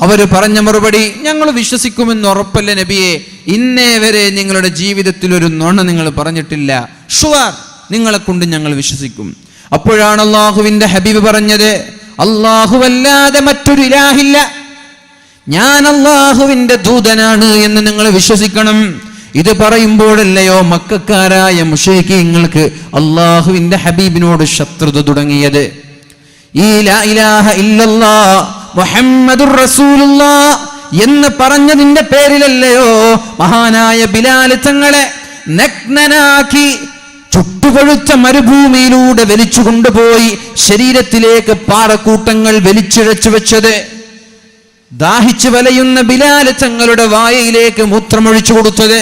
അവർ പറഞ്ഞ മറുപടി, ഞങ്ങൾ വിശ്വസിക്കുമെന്ന് ഉറപ്പല്ല നബിയെ. ഇന്നേ വരെ നിങ്ങളുടെ ജീവിതത്തിൽ ഒരു നുണ നിങ്ങൾ പറഞ്ഞിട്ടില്ല. ഷുവർ, നിങ്ങളെ കൊണ്ട് ഞങ്ങൾ വിശ്വസിക്കും. അപ്പോഴാണ് അള്ളാഹുവിന്റെ ഹബീബ് പറഞ്ഞത്, അല്ലാഹുവല്ലാതെ മറ്റൊരു ഇലാഹില്ല, ഞാൻ അള്ളാഹുവിന്റെ ദൂതനാണ് എന്ന് നിങ്ങൾ വിശ്വസിക്കണം. ഇത് പറയുമ്പോഴല്ലയോ മക്കക്കാരായ മുശ്രിക്കീങ്ങൾക്ക് അള്ളാഹുവിന്റെ ഹബീബിനോട് ശത്രുത തുടങ്ങിയത്. ഈ ലാ ഇലാഹ ഇല്ലല്ലാഹ് മുഹമ്മദുർ റസൂലുള്ളാഹ് എന്ന് പറഞ്ഞതിന്റെ പേരിലല്ലയോ മഹാനായ ബിലാൽ തങ്ങളെ നഗ്നനാക്കി ചുട്ടുകൊഴുത്ത മരുഭൂമിയിലൂടെ വലിച്ചു കൊണ്ടുപോയി ശരീരത്തിലേക്ക് പാറക്കൂട്ടങ്ങൾ വലിച്ചിഴച്ചു വെച്ചത്. ദാഹിച്ചു വലയുന്ന ബിലാൽ തങ്ങളുടെ വായയിലേക്ക് മൂത്രമൊഴിച്ചു കൊടുത്തത്.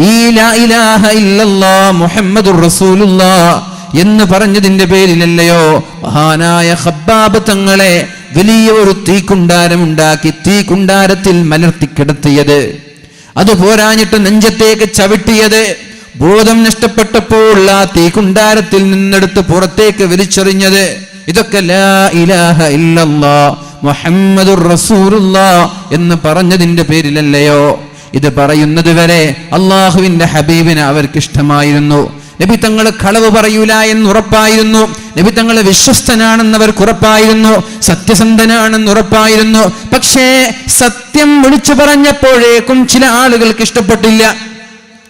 ഈ ലാ ഇലാഹ ഇല്ലല്ലാഹ് മുഹമ്മദുർ റസൂലുള്ളാഹ് എന്ന് പറഞ്ഞതിന്റെ പേരിലല്ലയോ മഹാനായ ഖബ്ബാബ് തങ്ങളെ വലിയ ഒരു തീക്കുണ്ടാരമുണ്ടാക്കി തീക്കുണ്ടാരത്തിൽ മലർത്തി കിടത്തിയത്. അത് പോരാഞ്ഞിട്ട് നെഞ്ചത്തേക്ക് ചവിട്ടിയത്. ബോധം നഷ്ടപ്പെട്ടപ്പോൾ ആ തീക്കുണ്ടാരത്തിൽ നിന്നെടുത്ത് പുറത്തേക്ക് വലിച്ചെറിഞ്ഞത്. ഇതൊക്കെ ലാ ഇലാഹ ഇല്ലല്ലാഹ് മുഹമ്മദുർ റസൂലുള്ളാഹ് എന്ന് പറഞ്ഞതിന്റെ പേരിലല്ലയോ? ഇത് പറയുന്നത് വരെ അള്ളാഹുവിന്റെ ഹബീബിനെ അവർക്ക് ഇഷ്ടമായിരുന്നു. നബി തങ്ങൾ കളവ് പറയൂല എന്ന് ഉറപ്പായിരുന്നു. നബി തങ്ങൾ വിശ്വസ്തനാണെന്ന് അവർക്ക് ഉറപ്പായിരുന്നു, സത്യസന്ധനാണെന്ന് ഉറപ്പായിരുന്നു. പക്ഷേ സത്യം വിളിച്ചു പറഞ്ഞപ്പോഴേക്കും ചില ആളുകൾക്ക് ഇഷ്ടപ്പെട്ടില്ല.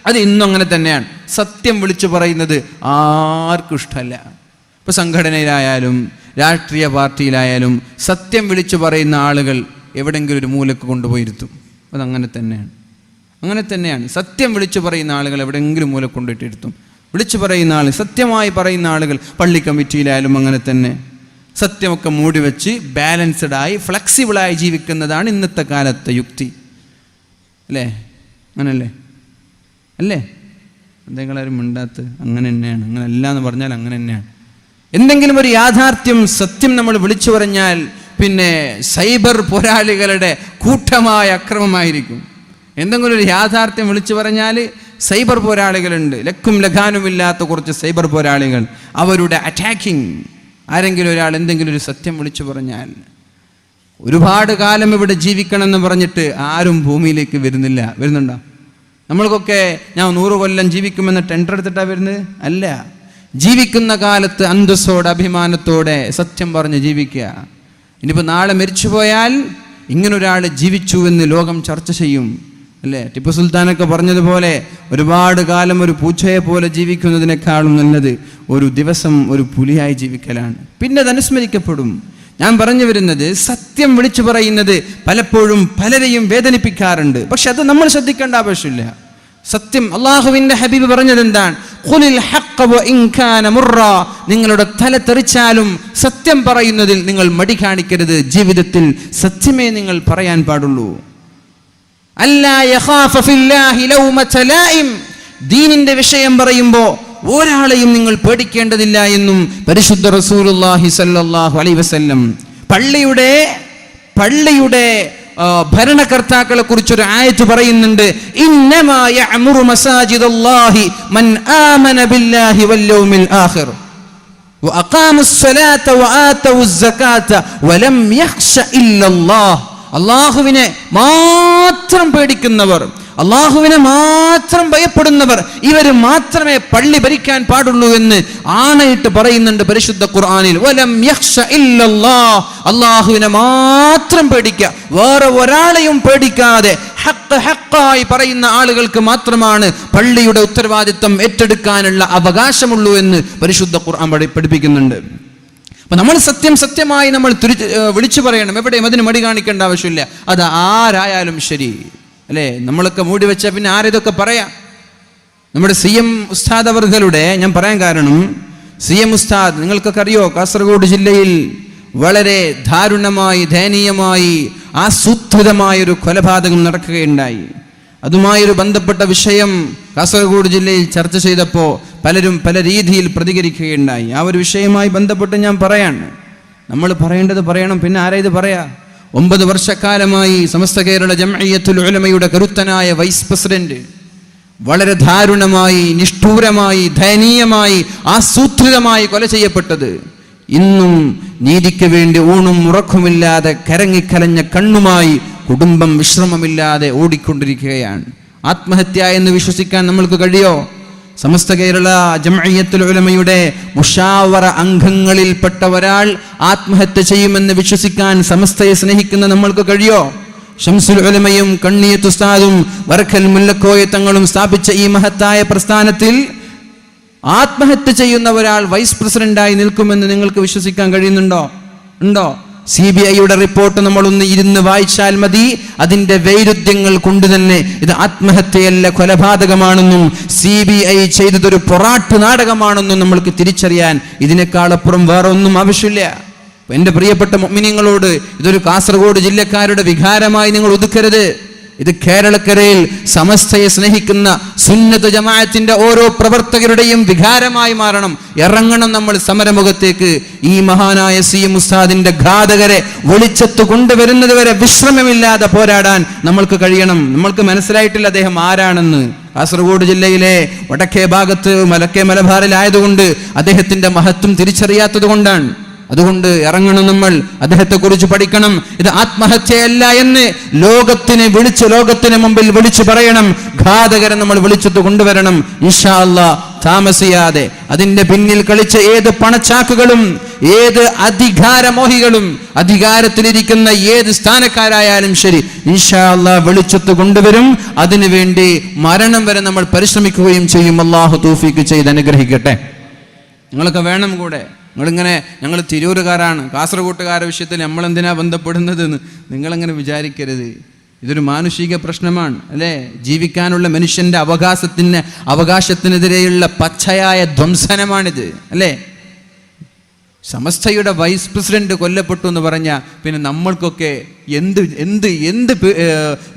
അത് ഇന്നും അങ്ങനെ തന്നെയാണ്. സത്യം വിളിച്ചു പറയുന്നത് ആർക്കും ഇഷ്ടമല്ല. ഇപ്പൊ സംഘടനയിലായാലും രാഷ്ട്രീയ പാർട്ടിയിലായാലും സത്യം വിളിച്ചു പറയുന്ന ആളുകൾ എവിടെയെങ്കിലും ഒരു മൂലക്ക് കൊണ്ടുപോയിരുത്തും. അതങ്ങനെ തന്നെയാണ്, അങ്ങനെ തന്നെയാണ്. സത്യം വിളിച്ചു പറയുന്ന ആളുകൾ എവിടെയെങ്കിലും മൂലക്ക് കൊണ്ടിട്ടിരുത്തും. വിളിച്ചു പറയുന്ന ആൾ, സത്യമായി പറയുന്ന ആളുകൾ പള്ളി കമ്മിറ്റിയിലായാലും അങ്ങനെ തന്നെ സത്യമൊക്കെ മൂടി വെച്ച് ബാലൻസ്ഡായി ഫ്ലെക്സിബിളായി ജീവിക്കുന്നതാണ് ഇന്നത്തെ കാലത്തെ യുക്തി, അല്ലേ? അങ്ങനല്ലേ? അല്ലേ? എന്തെങ്കിലും മിണ്ടാത്ത അങ്ങനെ തന്നെയാണ്. അങ്ങനെ അല്ല എന്ന് പറഞ്ഞാൽ അങ്ങനെ തന്നെയാണ്. എന്തെങ്കിലും ഒരു യാഥാർത്ഥ്യം സത്യം നമ്മൾ വിളിച്ചു പറഞ്ഞാൽ പിന്നെ സൈബർ പോരാളികളുടെ കൂട്ടമായ അക്രമമായിരിക്കും. എന്തെങ്കിലും ഒരു യാഥാർത്ഥ്യം വിളിച്ചു പറഞ്ഞാൽ സൈബർ പോരാളികളുണ്ട്, ലക്കും ലഖാനുമില്ലാത്ത കുറച്ച് സൈബർ പോരാളികൾ. അവരുടെ അറ്റാക്കിങ്, ആരെങ്കിലും ഒരാൾ എന്തെങ്കിലും ഒരു സത്യം വിളിച്ചു പറഞ്ഞാൽ ഒരുപാട് കാലം ഇവിടെ ജീവിക്കണം എന്ന് പറഞ്ഞിട്ട് ആരും ഭൂമിയിലേക്ക് വരുന്നില്ല. വരുന്നുണ്ടോ? നമ്മൾക്കൊക്കെ ഞാൻ 100 കൊല്ലം ജീവിക്കുമെന്ന് ടെൻഡർ എടുത്തിട്ടാണ് വരുന്നത്? അല്ല. ജീവിക്കുന്ന കാലത്ത് അന്തസ്സോടെ അഭിമാനത്തോടെ സത്യം പറഞ്ഞ് ജീവിക്കുക. ഇനിയിപ്പോൾ നാളെ മരിച്ചുപോയാൽ ഇങ്ങനൊരാൾ ജീവിച്ചു എന്ന് ലോകം ചർച്ച ചെയ്യും, അല്ലേ? ടിപ്പു സുൽത്താനൊക്കെ പറഞ്ഞതുപോലെ ഒരുപാട് കാലം ഒരു പൂച്ചയെ പോലെ ജീവിക്കുന്നതിനേക്കാളും നല്ലത് ഒരു ദിവസം ഒരു പുലിയായി ജീവിക്കലാണ്. പിന്നെ അത് അനുസ്മരിക്കപ്പെടും. ഞാൻ പറഞ്ഞു വരുന്നത്, സത്യം വിളിച്ചു പറയുന്നത് പലപ്പോഴും പലരെയും വേദനിപ്പിക്കാറുണ്ട്. പക്ഷെ അത് നമ്മൾ ശ്രദ്ധിക്കേണ്ട ആവശ്യമില്ല. സത്യം അള്ളാഹുവിന്റെ ഹബീബ് പറഞ്ഞത് എന്താണ്? ഖുലിൽ ഹഖ്ഖ വഇൻ കാന മുർറാ, നിങ്ങളുടെ തല തെറിച്ചാലും സത്യം പറയുന്നതിൽ നിങ്ങൾ മടി കാണിക്കരുത്. ജീവിതത്തിൽ സത്യമേ നിങ്ങൾ പറയാൻ പാടുള്ളൂ. അല്ലാ യഖാഫ ഫില്ലാഹി ലൗമത ലായിം, ദീനിന്റെ വിഷയം പറയുമ്പോൾ ഒരാളെയും നിങ്ങൾ പേടിക്കേണ്ടതില്ല എന്നും പരിശുദ്ധ റസൂലുള്ളാഹി സ്വല്ലല്ലാഹു അലൈഹി വസല്ലം പള്ളിയുടെ ഭരണകർത്താക്കളെ കുറിച്ചൊരു ആയത്ത് പറയുന്നുണ്ട്. ഇന്നമാ യഅ്മുറു മസാജിദല്ലാഹി മൻ ആമന ബില്ലാഹി വൽ യൗമിൽ ആഖിർ വഅഖാമസ് സ്വലാത്ത വആതവുസ് സകാത്ത വലം യഖ്ശ ഇല്ലല്ലാഹ്. അല്ലാഹുവിനെ മാത്രം പേടിക്കുന്നവർ, അള്ളാഹുവിനെ മാത്രം ഭയപ്പെടുന്നവർ, ഇവർ മാത്രമേ പള്ളി ഭരിക്കാൻ പാടുള്ളൂ എന്ന് ആണയിട്ട് പറയുന്നുണ്ട് പരിശുദ്ധ ഖുർആനിൽ. വലം യഖ്ശ ഇല്ലല്ലാഹ്, അള്ളാഹുവിനെ മാത്രം പേടിക്കുക, വേറെ ഒരാളെയും പേടിക്കാതെ ഹഖായി പറയുന്ന ആളുകൾക്ക് മാത്രമാണ് പള്ളിയുടെ ഉത്തരവാദിത്വം ഏറ്റെടുക്കാനുള്ള അവകാശമുള്ളൂ എന്ന് പരിശുദ്ധ ഖുർആൻ പഠിപ്പിക്കുന്നുണ്ട്. അപ്പൊ നമ്മൾ സത്യമായി നമ്മൾ വിളിച്ചു പറയണം, എവിടെയും അതിന് മടി കാണിക്കേണ്ട ആവശ്യമില്ല. അത് ആരായാലും ശരി, അല്ലേ? നമ്മളൊക്കെ മൂടി വെച്ചാൽ പിന്നെ ആരിതൊക്കെ പറയാം. നമ്മുടെ CM ഉസ്താദ് അവർകളുടെ ഞാൻ പറയാൻ കാരണം, CM ഉസ്താദ് നിങ്ങൾക്കൊക്കെ അറിയോ, കാസർഗോഡ് ജില്ലയിൽ വളരെ ദാരുണമായി, ദയനീയമായി, ആസൂത്രിതമായൊരു കൊലപാതകം നടക്കുകയുണ്ടായി. അതുമായൊരു ബന്ധപ്പെട്ട വിഷയം കാസർഗോഡ് ജില്ലയിൽ ചർച്ച ചെയ്തപ്പോൾ പലരും പല രീതിയിൽ പ്രതികരിക്കുകയുണ്ടായി. ആ ഒരു വിഷയവുമായി ബന്ധപ്പെട്ട് ഞാൻ പറയാണ്, നമ്മൾ പറയേണ്ടത് പറയണം, പിന്നെ ആരാ ഇത് പറയാ? 9 വർഷക്കാലമായി സമസ്ത കേരള ജംഇയ്യത്തുൽ ഉലമയുടെ കരുത്തനായ വൈസ് പ്രസിഡന്റ് വളരെ ദാരുണമായി, നിഷ്ഠൂരമായി, ദയനീയമായി, ആസൂത്രിതമായി കൊല ചെയ്യപ്പെട്ടത്. ഇന്നും നീതിക്ക് വേണ്ടി ഊണും ഉറക്കുമില്ലാതെ കരങ്ങിക്കലഞ്ഞ കണ്ണുമായി കുടുംബം വിശ്രമമില്ലാതെ ഓടിക്കൊണ്ടിരിക്കുകയാണ്. ആത്മഹത്യ എന്ന് വിശ്വസിക്കാൻ നമ്മൾക്ക് കഴിയോ? സമസ്ത കേരള ജംഇയ്യത്തുൽ ഉലമയുടെ മുഷാവറ അംഗങ്ങളിൽപ്പെട്ട ഒരാൾ ആത്മഹത്യ ചെയ്യുമെന്ന് വിശ്വസിക്കാൻ സമസ്തയെ സ്നേഹിക്കുന്ന നമ്മൾക്ക് കഴിയോ? ഷംസുൽ ഉലമയും കണ്ണിയത്ത് ഉസ്താദും വറക്കൽ മുല്ലക്കോയ തങ്ങളും സ്ഥാപിച്ച ഈ മഹത്തായ പ്രസ്ഥാനത്തിൽ ആത്മഹത്യ ചെയ്യുന്ന ഒരാൾ വൈസ് പ്രസിഡന്റായി നിൽക്കുമെന്ന് നിങ്ങൾക്ക് വിശ്വസിക്കാൻ കഴിയുന്നുണ്ടോ? ഉണ്ടോ? CBIയുടെ റിപ്പോർട്ട് നമ്മളൊന്ന് ഇരുന്ന് വായിച്ചാൽ മതി. അതിന്റെ വൈരുദ്ധ്യങ്ങൾ കൊണ്ട് തന്നെ ഇത് ആത്മഹത്യയല്ല, കൊലപാതകമാണെന്നും CBI ചെയ്തതൊരു പൊറാട്ട് നാടകമാണെന്നും നമ്മൾക്ക് തിരിച്ചറിയാൻ ഇതിനേക്കാളപ്പുറം വേറെ ഒന്നും ആവശ്യമില്ല. എൻ്റെ പ്രിയപ്പെട്ട മുഅ്മിനീങ്ങളോട് ഇതൊരു കാസർഗോഡ് ജില്ലക്കാരുടെ വികാരമായി നിങ്ങൾ ഒതുക്കരുത്. ഇത് കേരളക്കരയിൽ സമസ്തയെ സ്നേഹിക്കുന്ന സുന്നത്ത് ജമാഅത്തിന്റെ ഓരോ പ്രവർത്തകരുടെയും വികാരമായി മാറണം. ഇറങ്ങണം നമ്മൾ സമരമുഖത്തേക്ക്. ഈ മഹാനായ CM ഉസ്താദിന്റെ ഘാതകരെ വെളിച്ചത്ത് കൊണ്ടുവരുന്നത് വരെ വിശ്രമമില്ലാതെ പോരാടാൻ നമ്മൾക്ക് കഴിയണം. നമ്മൾക്ക് മനസ്സിലായിട്ടില്ല അദ്ദേഹം ആരാണെന്ന്. കാസർഗോഡ് ജില്ലയിലെ വടക്കേ ഭാഗത്ത് മലക്കേ മലബാറിലായതുകൊണ്ട് അദ്ദേഹത്തിന്റെ മഹത്വം തിരിച്ചറിയാത്തത് കൊണ്ടാണ്. അതുകൊണ്ട് ഇറങ്ങണം, നമ്മൾ അദ്ദേഹത്തെ കുറിച്ച് പഠിക്കണം. ഇത് ആത്മഹത്യയല്ല എന്ന് ലോകത്തിന് മുമ്പിൽ വിളിച്ചു പറയണം. ഘാതകരെ നമ്മൾ വിളിച്ചിട്ട് കൊണ്ടുവരണം ഇൻഷാ അല്ലാഹ്, താമസിയാതെ. അതിന്റെ പിന്നിൽ കളിച്ച ഏത് പണച്ചാക്കുകളും, ഏത് അധികാരമോഹികളും, അധികാരത്തിലിരിക്കുന്ന ഏത് സ്ഥാനക്കാരായാലും ശരി, ഇൻഷാ അല്ലാഹ് വെളിച്ചത്ത് കൊണ്ടുവരും. അതിനുവേണ്ടി മരണം വരെ നമ്മൾ പരിശ്രമിക്കുകയും ചെയ്യും. അല്ലാഹു തൗഫീഖ് ചെയ്ത് അനുഗ്രഹിക്കട്ടെ. നിങ്ങളൊക്കെ വേണം കൂടെ. നിങ്ങളിങ്ങനെ ഞങ്ങൾ തിരൂരുകാരാണ്, കാസർഗോട്ടുകാരുടെ വിഷയത്തിൽ നമ്മളെന്തിനാ ബന്ധപ്പെടുന്നതെന്ന് നിങ്ങളങ്ങനെ വിചാരിക്കരുത്. ഇതൊരു മാനുഷിക പ്രശ്നമാണ്, അല്ലേ? ജീവിക്കാനുള്ള മനുഷ്യന്റെ അവകാശത്തിനെതിരെയുള്ള പച്ചയായ ധ്വംസനമാണിത്, അല്ലേ? സമസ്തയുടെ വൈസ് പ്രസിഡന്റ് കൊല്ലപ്പെട്ടു എന്ന് പറഞ്ഞാൽ പിന്നെ നമ്മൾക്കൊക്കെ എന്ത്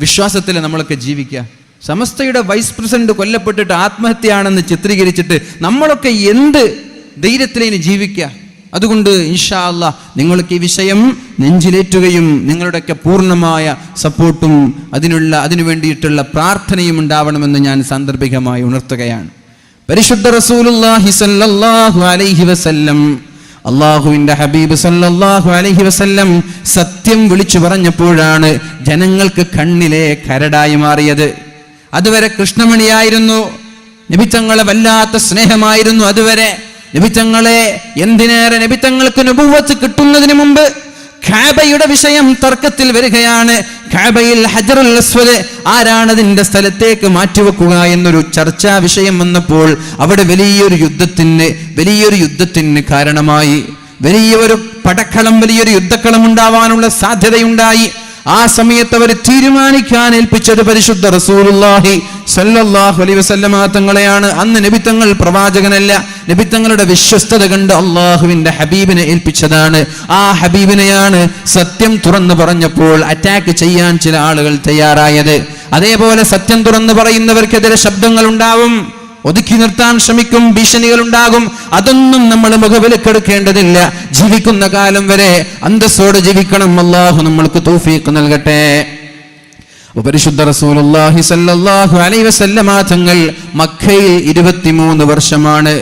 വിശ്വാസത്തിൽ നമ്മളൊക്കെ ജീവിക്കുക? സമസ്തയുടെ വൈസ് പ്രസിഡന്റ് കൊല്ലപ്പെട്ടിട്ട് ആത്മഹത്യയാണെന്ന് ചിത്രീകരിച്ചിട്ട് നമ്മളൊക്കെ എന്ത് ധൈര്യത്തിലേന് ജീവിക്കുക? അതുകൊണ്ട് ഇൻഷാ അല്ലാഹ് നിങ്ങൾക്ക് ഈ വിഷയം നെഞ്ചിലേറ്റുകയും നിങ്ങളുടെയൊക്കെ പൂർണ്ണമായ സപ്പോർട്ടും അതിനു വേണ്ടിയിട്ടുള്ള പ്രാർത്ഥനയും ഉണ്ടാവണമെന്ന് ഞാൻ സാന്ദർഭികമായി ഉണർത്തുകയാണ്. പരിശുദ്ധ റസൂലുള്ളാഹി സ്വല്ലല്ലാഹു അലൈഹി വസല്ലം, അല്ലാഹുവിന്റെ ഹബീബ് സ്വല്ലല്ലാഹു അലൈഹി വസല്ലം സത്യം വിളിച്ചു പറഞ്ഞപ്പോഴാണ് ജനങ്ങൾക്ക് കണ്ണിലെ കരടായി മാറിയത്. അതുവരെ കൃഷ്ണമണിയായിരുന്നു, നബിതങ്ങളെ വല്ലാത്ത സ്നേഹമായിരുന്നു. അതുവരെ നബിതങ്ങളെ, എന്തിനേറെ നബിതങ്ങൾക്ക് നബുവത്ത് കിട്ടുന്നതിന് മുമ്പ് കഅബയുടെ വിഷയം തർക്കത്തിൽ വരികയാണ്. കഅബയിൽ ഹജറുൽ അസ്വദ് ആരാണതിന്റെ സ്ഥലത്തേക്ക് മാറ്റിവെക്കുക എന്നൊരു ചർച്ചാ വിഷയം വന്നപ്പോൾ അവിടെ വലിയൊരു യുദ്ധത്തിന് കാരണമായി. വലിയൊരു പടക്കളം, വലിയൊരു യുദ്ധക്കളം ഉണ്ടാവാനുള്ള സാധ്യതയുണ്ടായി. ആ സമയത്ത് അവർ തീരുമാനിക്കാൻ ഏൽപ്പിച്ചത് പരിശുദ്ധ റസൂലുള്ളാഹി സ്വല്ലല്ലാഹു അലൈഹി വസല്ലമ തങ്ങളെയാണ്. അന്ന് നബിതങ്ങൾ പ്രവാചകനല്ല, നബിതങ്ങളുടെ വിശ്വസ്തത കണ്ട് അള്ളാഹുവിന്റെ ഹബീബിനെ ഏൽപ്പിച്ചതാണ്. ആ ഹബീബിനെയാണ് സത്യം തുറന്നു പറഞ്ഞപ്പോൾ അറ്റാക്ക് ചെയ്യാൻ ചില ആളുകൾ തയ്യാറായത്. അതേപോലെ സത്യം തുറന്നു പറയുന്നവർക്കെതിരെ ശബ്ദങ്ങൾ ഉണ്ടാവും, ഒതുക്കി നിർത്താൻ ശ്രമിക്കും, ഭീഷണികൾ ഉണ്ടാകും. അതൊന്നും നമ്മൾ മുഖവിലക്കെടുക്കേണ്ടതില്ല. ജീവിക്കുന്ന കാലം വരെ അന്തസ്സോടെ ജീവിക്കണം. അല്ലാഹു നമ്മൾക്ക് തൗഫീഖ് നൽകട്ടെ. പരിശുദ്ധ റസൂലുള്ളാഹി സ്വല്ലല്ലാഹു അലൈഹി വസല്ലമ തങ്ങൾ മക്കയിൽ 23 വർഷമാണ്,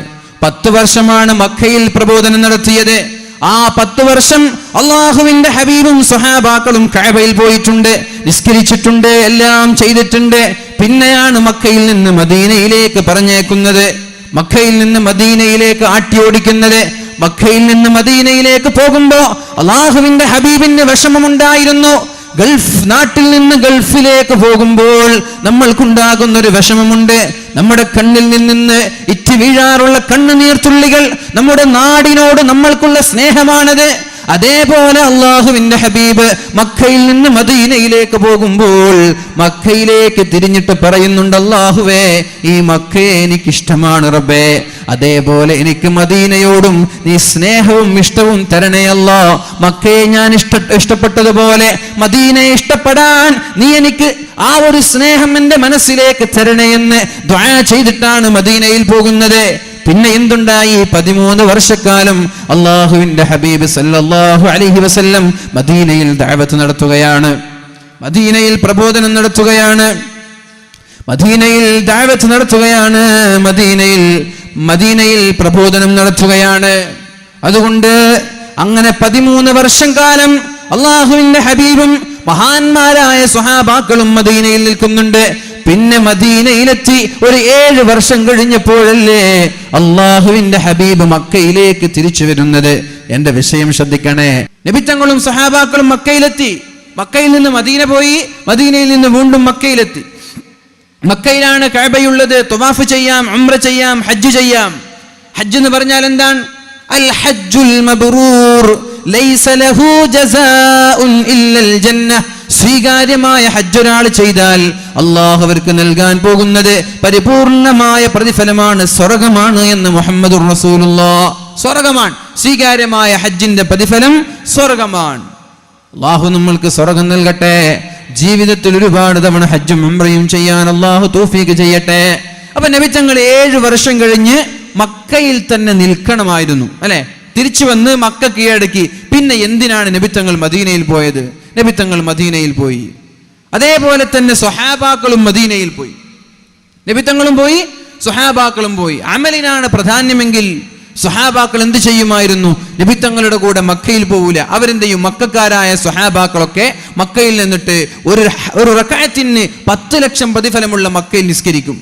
10 വർഷമാണ് മക്കയിൽ പ്രബോധനം നടത്തിയത്. ആ 10 വർഷം അള്ളാഹുവിന്റെ ഹബീബും സ്വഹാബാക്കളും കഅബയിൽ പോയിട്ടുണ്ട്, നിസ്കരിച്ചിട്ടുണ്ട്, എല്ലാം ചെയ്തിട്ടുണ്ട്. പിന്നെയാണ് മക്കയിൽ നിന്ന് മദീനയിലേക്ക് പറഞ്ഞേക്കുന്നത്, മക്കയിൽ നിന്ന് മദീനയിലേക്ക് ആട്ടിയോടിക്കുന്നത്. മക്കയിൽ നിന്ന് മദീനയിലേക്ക് പോകുമ്പോ അള്ളാഹുവിന്റെ ഹബീബിന് വിഷമമുണ്ടായിരുന്നു. ഗൾഫ് നാട്ടിൽ നിന്ന് ഗൾഫിലേക്ക് പോകുമ്പോൾ നമ്മൾക്കുണ്ടാകുന്ന ഒരു വിഷമമുണ്ട്. നമ്മുടെ കണ്ണിൽ നിന്ന് ഇറ്റി വീഴാറുള്ള കണ്ണുനീർത്തുള്ളികൾ നമ്മുടെ നാടിനോട് നമ്മൾക്കുള്ള സ്നേഹമാണത്. അതേപോലെ അള്ളാഹുവിന്റെ ഹബീബ് മക്കയിൽ നിന്ന് മദീനയിലേക്ക് പോകുമ്പോൾ മക്കയിലേക്ക് തിരിഞ്ഞിട്ട് പറയുന്നുണ്ട്, അള്ളാഹുവേ, ഈ മക്കയെ എനിക്കിഷ്ടമാണ് റബ്ബേ, അതേപോലെ എനിക്ക് മദീനയോടും നീ സ്നേഹവും ഇഷ്ടവും തരണേ അല്ലാ. മക്കയെ ഞാൻ ഇഷ്ടപ്പെട്ടതുപോലെ മദീനയെ ഇഷ്ടപ്പെടാൻ നീ എനിക്ക് ആ ഒരു സ്നേഹം എന്റെ മനസ്സിലേക്ക് തരണേ എന്ന് ദുആ ചെയ്തിട്ടാണ് മദീനയിൽ പോകുന്നത്. പിന്നെ എന്തുണ്ടായി? 13 വർഷക്കാലം അള്ളാഹുവിന്റെ ഹബീബ് സല്ലല്ലാഹു അലൈഹി വസല്ലം മദീനയിൽ ദഅവത്ത് നടത്തുകയാണ്, മദീനയിൽ പ്രബോധനം നടത്തുകയാണ്, മദീനയിൽ ദഅവത്ത് നടത്തുകയാണ്, മദീനയിൽ പ്രബോധനം നടത്തുകയാണ്. അതുകൊണ്ട് അങ്ങനെ 13 വർഷം കാലം അള്ളാഹുവിന്റെ ഹബീബും മഹാന്മാരായ സ്വഹാബാക്കളും മദീനയിൽ നിൽക്കുന്നുണ്ട്. പിന്നെ മദീനയിലെത്തി ഒരു 7 വർഷം കഴിഞ്ഞപ്പോഴല്ലേ അള്ളാഹുവിന്റെ ഹബീബ് മക്കയിലേക്ക് തിരിച്ചു വരുന്നത്. എന്റെ വിഷയം ശ്രദ്ധിക്കണേ. നബിത്തങ്ങളും സഹാബാക്കളും മക്കയിലെത്തി, മക്കയിൽ നിന്ന് മദീന പോയി, മദീനയിൽ നിന്ന് വീണ്ടും മക്കയിലെത്തി. മക്കയിലാണ് കഅബയുള്ളത്. തവാഫ് ചെയ്യാം, ഉംറ ചെയ്യാം, ഹജ്ജ് ചെയ്യാം. ഹജ്ജ് എന്ന് പറഞ്ഞാൽ എന്താണ്? അൽ ഹജ്ജുൽ മബ്റൂർ ലൈസ ലഹു ജസാഉൻ ഇല്ലൽ ജന്നഹ്. സ്വീകാര്യമായ ഹജ്ജ് ഒരാൾ ചെയ്താൽ അള്ളാഹു അവർക്ക് നൽകാൻ പോകുന്നത് പരിപൂർണമായ പ്രതിഫലമാണ്, സ്വർഗമാണ് എന്ന് മുഹമ്മദുർ റസൂലുള്ളാഹ്. സ്വർഗമാണ് സ്വീകാര്യമായ ഹജ്ജിന്റെ പ്രതിഫലം, സ്വർഗമാണ്. അള്ളാഹു നമ്മൾക്ക് സ്വർഗം നൽകട്ടെ. ജീവിതത്തിൽ ഒരുപാട് തവണ ഹജ്ജും ഉംറയും ചെയ്യാൻ അള്ളാഹു തൗഫീഖ് ചെയ്യട്ടെ. അപ്പൊ നബി തങ്ങൾ 7 വർഷം കഴിഞ്ഞ് മക്കയിൽ തന്നെ നിൽക്കണമായിരുന്നു, അല്ലെ? തിരിച്ചു വന്ന് മക്ക കീഴടക്കി. പിന്നെ എന്തിനാണ് നബിത്തങ്ങൾ മദീനയിൽ പോയത്? നബിത്തങ്ങൾ മദീനയിൽ പോയി. അതേപോലെ തന്നെ സ്വഹാബാക്കളും മദീനയിൽ പോയി. നബിത്തങ്ങളും പോയി, സ്വഹാബാക്കളും പോയി. അമലിനാണ് പ്രാധാന്യമെങ്കിൽ സ്വഹാബാക്കൾ എന്ത് ചെയ്യുമായിരുന്നു? നബിത്തങ്ങളുടെ കൂടെ മക്കയിൽ പോവില്ല. അവരെന്ത് ചെയ്യും? മക്കക്കാരായ സ്വഹാബാക്കളൊക്കെ മക്കയിൽ നിന്നിട്ട് ഒരു റക്അത്തിന് 10 ലക്ഷം പ്രതിഫലമുള്ള മക്കയിൽ നിസ്കരിക്കും,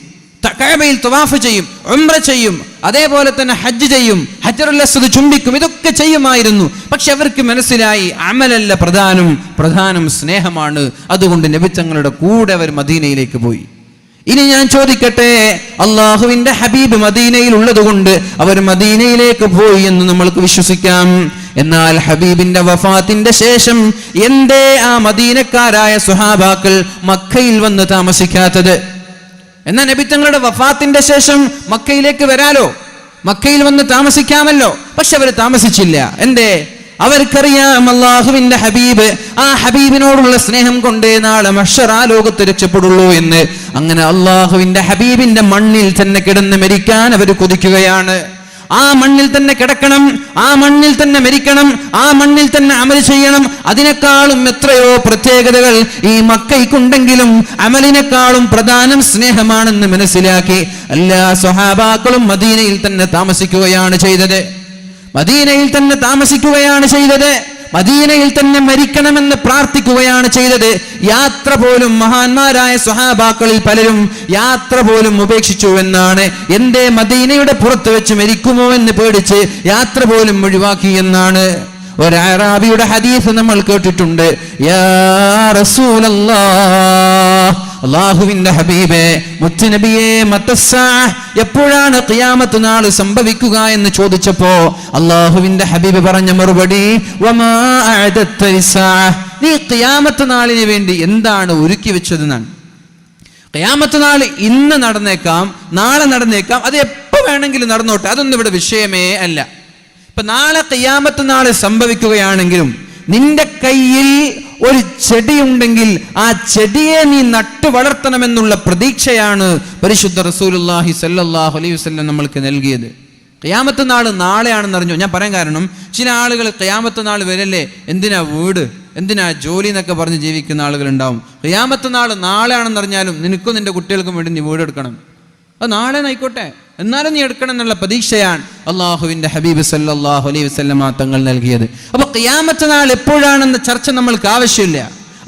കഅബയിൽ തവാഫ് ചെയ്യും, ഉംറ ചെയ്യും, അതേപോലെ തന്നെ ഹജ്ജ് ചെയ്യും, ഹജറുൽ അസ്വദ് ചുംബിക്കും. ഇതൊക്കെ ചെയ്യുമായിരുന്നു. പക്ഷെ അവർക്ക് മനസ്സിലായി അമലല്ല പ്രധാനം സ്നേഹമാണ്. അതുകൊണ്ട് നബി തങ്ങളുടെ കൂടെ അവർ മദീനയിലേക്ക് പോയി. ഇനി ഞാൻ ചോദിക്കട്ടെ, അള്ളാഹുവിന്റെ ഹബീബ് മദീനയിൽ ഉള്ളത് കൊണ്ട് അവർ മദീനയിലേക്ക് പോയി എന്ന് നമ്മൾക്ക് വിശ്വസിക്കാം. എന്നാൽ ഹബീബിന്റെ വഫാത്തിന്റെ ശേഷം എന്തേ ആ മദീനക്കാരായ സ്വഹാബാക്കൾ മക്കയിൽ വന്ന് താമസിക്കാത്തത്? എന്നാൽ നബി തങ്ങളുടെ വഫാത്തിന്റെ ശേഷം മക്കയിലേക്ക് വരാലോ, മക്കയിൽ വന്ന് താമസിക്കാമല്ലോ. പക്ഷെ അവർ താമസിച്ചില്ല. എന്തേ? അവർക്കറിയാം അല്ലാഹുവിന്റെ ഹബീബ്, ആ ഹബീബിനോടുള്ള സ്നേഹം കൊണ്ടേ നാളെ മഹ്ശർ ആ ലോകത്ത് രക്ഷപ്പെടുള്ളൂ എന്ന്. അങ്ങനെ അല്ലാഹുവിന്റെ ഹബീബിന്റെ മണ്ണിൽ തന്നെ കിടന്ന് മരിക്കാൻ അവർ കൊതിക്കുകയാണ്. ആ മണ്ണിൽ തന്നെ കിടക്കണം, ആ മണ്ണിൽ തന്നെ മരിക്കണം, ആ മണ്ണിൽ തന്നെ അമൽ ചെയ്യണം. അതിനേക്കാളും എത്രയോ പ്രത്യേകതകൾ ഈ മക്കയ്ക്കുണ്ടെങ്കിലും അമലിനേക്കാളും പ്രധാനം സ്നേഹമാണെന്ന് മനസ്സിലാക്കി എല്ലാ സ്വഹാബാക്കളും മദീനയിൽ തന്നെ താമസിക്കുകയാണ് ചെയ്തത്. മദീനയിൽ തന്നെ താമസിക്കുകയാണ് ചെയ്തത്. മദീനയിൽ തന്നെ മരിക്കണമെന്ന് പ്രാർത്ഥിക്കുകയാണ് ചെയ്തത്. യാത്ര പോലും മഹാന്മാരായ സ്വഹാബാക്കളിൽ പലരും യാത്ര പോലും ഉപേക്ഷിച്ചു എന്നാണ്. എന്തേ? മദീനയുടെ പുറത്ത് വെച്ച് മരിക്കുമോ എന്ന് പേടിച്ച് യാത്ര പോലും ഒഴിവാക്കി എന്നാണ്. ഒരു അറാബിയുടെ ഹദീസ് നമ്മൾ കേട്ടിട്ടുണ്ട്. യാ റസൂലല്ലാഹ്, അല്ലാഹുവിന്റെ ഹബീബേ, മുത്തുനബിയേ, മത്തസ്സാഅ, എപ്പോഴാണ് ഖിയാമത്ത് നാൾ സംഭവിക്കുക എന്ന് ചോദിച്ചപ്പോ അല്ലാഹുവിന്റെ ഹബീബ് പറഞ്ഞ മറുപടി, വമാ അഅദത്ത ലിസ്സാഅ, നീ ഖിയാമത്ത് നാളിന് വേണ്ടി എന്താണ് ഒരുക്കി വെച്ചതെന്നാണ്. ഖിയാമത്ത് നാൾ ഇന്ന് നടന്നേക്കാം, നാളെ നടന്നേക്കാം, അത് എപ്പോ വേണമെങ്കിലും നടന്നോട്ടെ, അതൊന്നും ഇവിടെ വിഷയമേ അല്ല. ഇപ്പൊ നാളെ ഖിയാമത്ത് നാൾ സംഭവിക്കുകയാണെങ്കിലും നിന്റെ കയ്യിൽ ഒരു ചെടിയുണ്ടെങ്കിൽ ആ ചെടിയെ നീ നട്ടു വളർത്തണമെന്നുള്ള പ്രതീക്ഷയാണ് പരിശുദ്ധ റസൂലുള്ളാഹി സ്വല്ലല്ലാഹു അലൈഹി വസല്ലം നമ്മൾക്ക് നൽകിയത്. ഖിയാമത്ത് നാൾ നാളെയാണെന്ന് അറിഞ്ഞു. ഞാൻ പറയാൻ കാരണം, ചില ആളുകൾ ഖിയാമത്ത് നാൾ വരല്ലേ, എന്തിനാ വീട്, എന്തിനാ ജോലി എന്നൊക്കെ പറഞ്ഞ് ജീവിക്കുന്ന ആളുകൾ ഉണ്ടാവും. ഖിയാമത്ത് നാൾ നാളെയാണെന്ന് അറിഞ്ഞാലും നിനക്കും നിന്റെ കുട്ടികൾക്കും വേണ്ടി നീ വീടെടുക്കണം. അത് നാളെ ആയിക്കോട്ടെ, എന്നാലും നീ എടുക്കണം എന്നുള്ള പ്രതീക്ഷയാണ് അള്ളാഹുവിന്റെ ഹബീബ് സല്ലല്ലാഹു അലൈഹി വസല്ലമ തങ്ങൾ നൽകിയത്. അപ്പൊ ഖിയാമത്ത് നാൾ എപ്പോഴാണെന്ന ചർച്ച നമ്മൾക്ക് ആവശ്യമില്ല,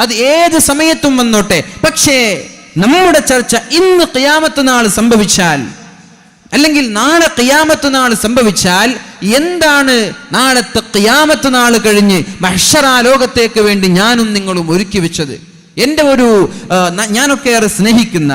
അത് ഏത് സമയത്തും വന്നോട്ടെ. പക്ഷേ നമ്മുടെ ചർച്ച ഇന്ന് ഖിയാമത്ത് നാൾ സംഭവിച്ചാൽ, അല്ലെങ്കിൽ നാളെ ഖിയാമത്ത് നാൾ സംഭവിച്ചാൽ എന്താണ് നാളത്തെ ഖിയാമത്ത് നാൾ കഴിഞ്ഞ് മഹ്ശറ ലോകത്തേക്ക് വേണ്ടി ഞാനും നിങ്ങളും ഒരുക്കി വെച്ചത്? എൻ്റെ ഞാനൊക്കെ ഏറെ സ്നേഹിക്കുന്ന,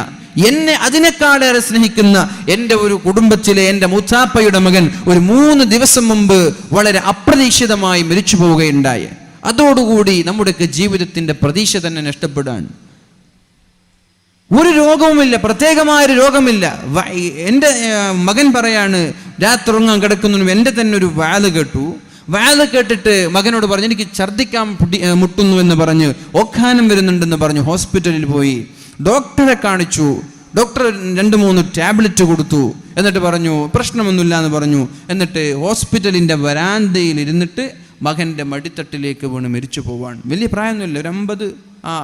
എന്നെ അതിനേക്കാളേറെ സ്നേഹിക്കുന്ന എൻ്റെ ഒരു കുടുംബത്തിലെ എൻ്റെ മൂത്താപ്പയുടെ മകൻ ഒരു 3 ദിവസം മുമ്പ് വളരെ അപ്രതീക്ഷിതമായി മരിച്ചു പോവുകയുണ്ടായി. അതോടുകൂടി നമ്മുടെയൊക്കെ ജീവിതത്തിന്റെ പ്രതീക്ഷ തന്നെ നഷ്ടപ്പെടുകയാണ്. ഒരു രോഗവുമില്ല, പ്രത്യേകമായൊരു രോഗമില്ല. എൻ്റെ മകൻ പറയാണ്, രാത്രി ഉറങ്ങാൻ കിടക്കുന്നു, എൻ്റെ തന്നെ ഒരു വാല് കേട്ടു. വാല് കേട്ടിട്ട് മകനോട് പറഞ്ഞു, എനിക്ക് ഛർദ്ദിക്കാൻ മുട്ടുന്നു എന്ന് പറഞ്ഞ്, ഓക്കാനം വരുന്നുണ്ടെന്ന് പറഞ്ഞു. ഹോസ്പിറ്റലിൽ പോയി ഡോക്ടറെ കാണിച്ചു. ഡോക്ടർ 2-3 ടാബ്ലറ്റ് കൊടുത്തു. എന്നിട്ട് പറഞ്ഞു പ്രശ്നമൊന്നുമില്ല എന്ന് പറഞ്ഞു. എന്നിട്ട് ഹോസ്പിറ്റലിൻ്റെ വരാന്തയിൽ ഇരുന്നിട്ട് മകൻ്റെ മടിത്തട്ടിലേക്ക് വീണ് മരിച്ചു പോവാണ്. വലിയ പ്രായമൊന്നുമില്ല, ഒരു 50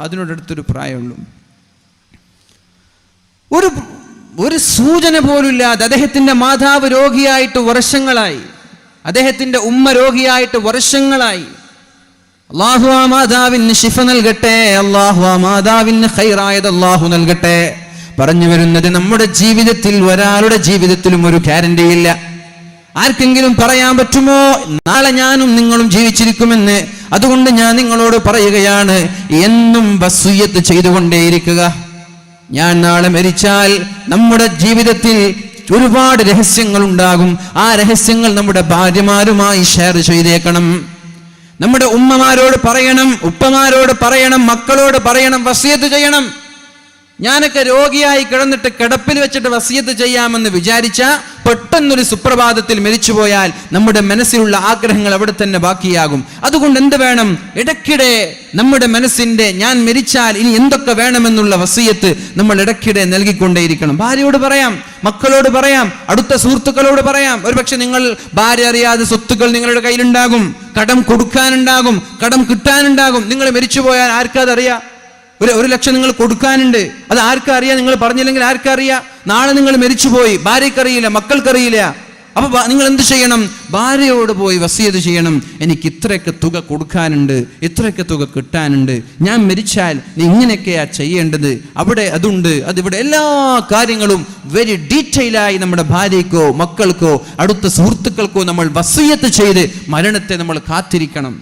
അതിനോടടുത്തൊരു പ്രായമുള്ളൂ. ഒരു സൂചന പോലുമില്ലാതെ അദ്ദേഹത്തിൻ്റെ മാതാവ് രോഗിയായിട്ട് വർഷങ്ങളായി, അദ്ദേഹത്തിൻ്റെ ഉമ്മ രോഗിയായിട്ട് വർഷങ്ങളായി. അല്ലാഹു ആ മാതാവിന് ശിഫ നൽകട്ടെ, അല്ലാഹു ആ മാതാവിന് ഖൈറായത് അല്ലാഹു നൽകട്ടെ. പറഞ്ഞു വരുന്നത്, നമ്മുടെ ജീവിതത്തിൽ ഒരാളുടെ ജീവിതത്തിലും ഒരു ഗ്യാരണ്ടി ഇല്ല. ആർക്കെങ്കിലും പറയാൻ പറ്റുമോ നാളെ ഞാനും നിങ്ങളും ജീവിച്ചിരിക്കുമെന്ന്? അതുകൊണ്ട് ഞാൻ നിങ്ങളോട് പറയുകയാണ്, എന്നും വസിയ്യത്ത് ചെയ്തുകൊണ്ടേയിരിക്കുക. ഞാൻ നാളെ മരിച്ചാൽ നമ്മുടെ ജീവിതത്തിൽ ഒരുപാട് രഹസ്യങ്ങൾ ഉണ്ടാകും. ആ രഹസ്യങ്ങൾ നമ്മുടെ ഭാര്യമാരുമായി ഷെയർ ചെയ്തേക്കണം. നമ്മുടെ ഉമ്മമാരോട് പറയണം, ഉപ്പമാരോട് പറയണം, മക്കളോട് പറയണം, വസിയത്ത് ചെയ്യണം. ഞാനൊക്കെ രോഗിയായി കിടന്നിട്ട് കിടപ്പിൽ വെച്ചിട്ട് വസിയത്ത് ചെയ്യാമെന്ന് വിചാരിച്ച പെട്ടെന്നൊരു സുപ്രഭാതത്തിൽ മരിച്ചുപോയാൽ നമ്മുടെ മനസ്സിലുള്ള ആഗ്രഹങ്ങൾ അവിടെ തന്നെ ബാക്കിയാകും. അതുകൊണ്ട് എന്ത് വേണം? ഇടയ്ക്കിടെ നമ്മുടെ മനസ്സിന്റെ ഞാൻ മരിച്ചാൽ ഇനി എന്തൊക്കെ വേണമെന്നുള്ള വസിയത്ത് നമ്മൾ ഇടയ്ക്കിടെ നൽകിക്കൊണ്ടേയിരിക്കണം. ഭാര്യയോട് പറയാം, മക്കളോട് പറയാം, അടുത്ത സുഹൃത്തുക്കളോട് പറയാം. ഒരുപക്ഷെ നിങ്ങൾ ഭാര്യ അറിയാതെ സ്വത്തുക്കൾ നിങ്ങളുടെ കയ്യിലുണ്ടാകും, കടം കൊടുക്കാനുണ്ടാകും, കടം കിട്ടാനുണ്ടാകും. നിങ്ങൾ മരിച്ചുപോയാൽ ആർക്കതറിയാം? 1 ലക്ഷം നിങ്ങൾ കൊടുക്കാനുണ്ട്, അത് ആർക്കറിയാം? നിങ്ങൾ പറഞ്ഞില്ലെങ്കിൽ ആർക്കറിയാം? നാളെ നിങ്ങൾ മരിച്ചുപോയി, ഭാര്യക്കറിയില്ല, മക്കൾക്കറിയില്ല. അപ്പൊ നിങ്ങൾ എന്ത് ചെയ്യണം? ഭാര്യയോട് പോയി വസിയത്ത് ചെയ്യണം, എനിക്ക് ഇത്രയൊക്കെ തുക കൊടുക്കാനുണ്ട്, ഇത്രയൊക്കെ തുക കിട്ടാനുണ്ട്, ഞാൻ മരിച്ചാൽ നീ ഇങ്ങനെയൊക്കെയാ ചെയ്യേണ്ടത്, അവിടെ അതുണ്ട്, അതിവിടെ, എല്ലാ കാര്യങ്ങളും വെരി ഡീറ്റെയിലായി നമ്മുടെ ഭാര്യയ്ക്കോ മക്കൾക്കോ അടുത്ത സുഹൃത്തുക്കൾക്കോ നമ്മൾ വസിയത്ത് ചെയ്ത് മരണത്തെ നമ്മൾ കാത്തിരിക്കണം.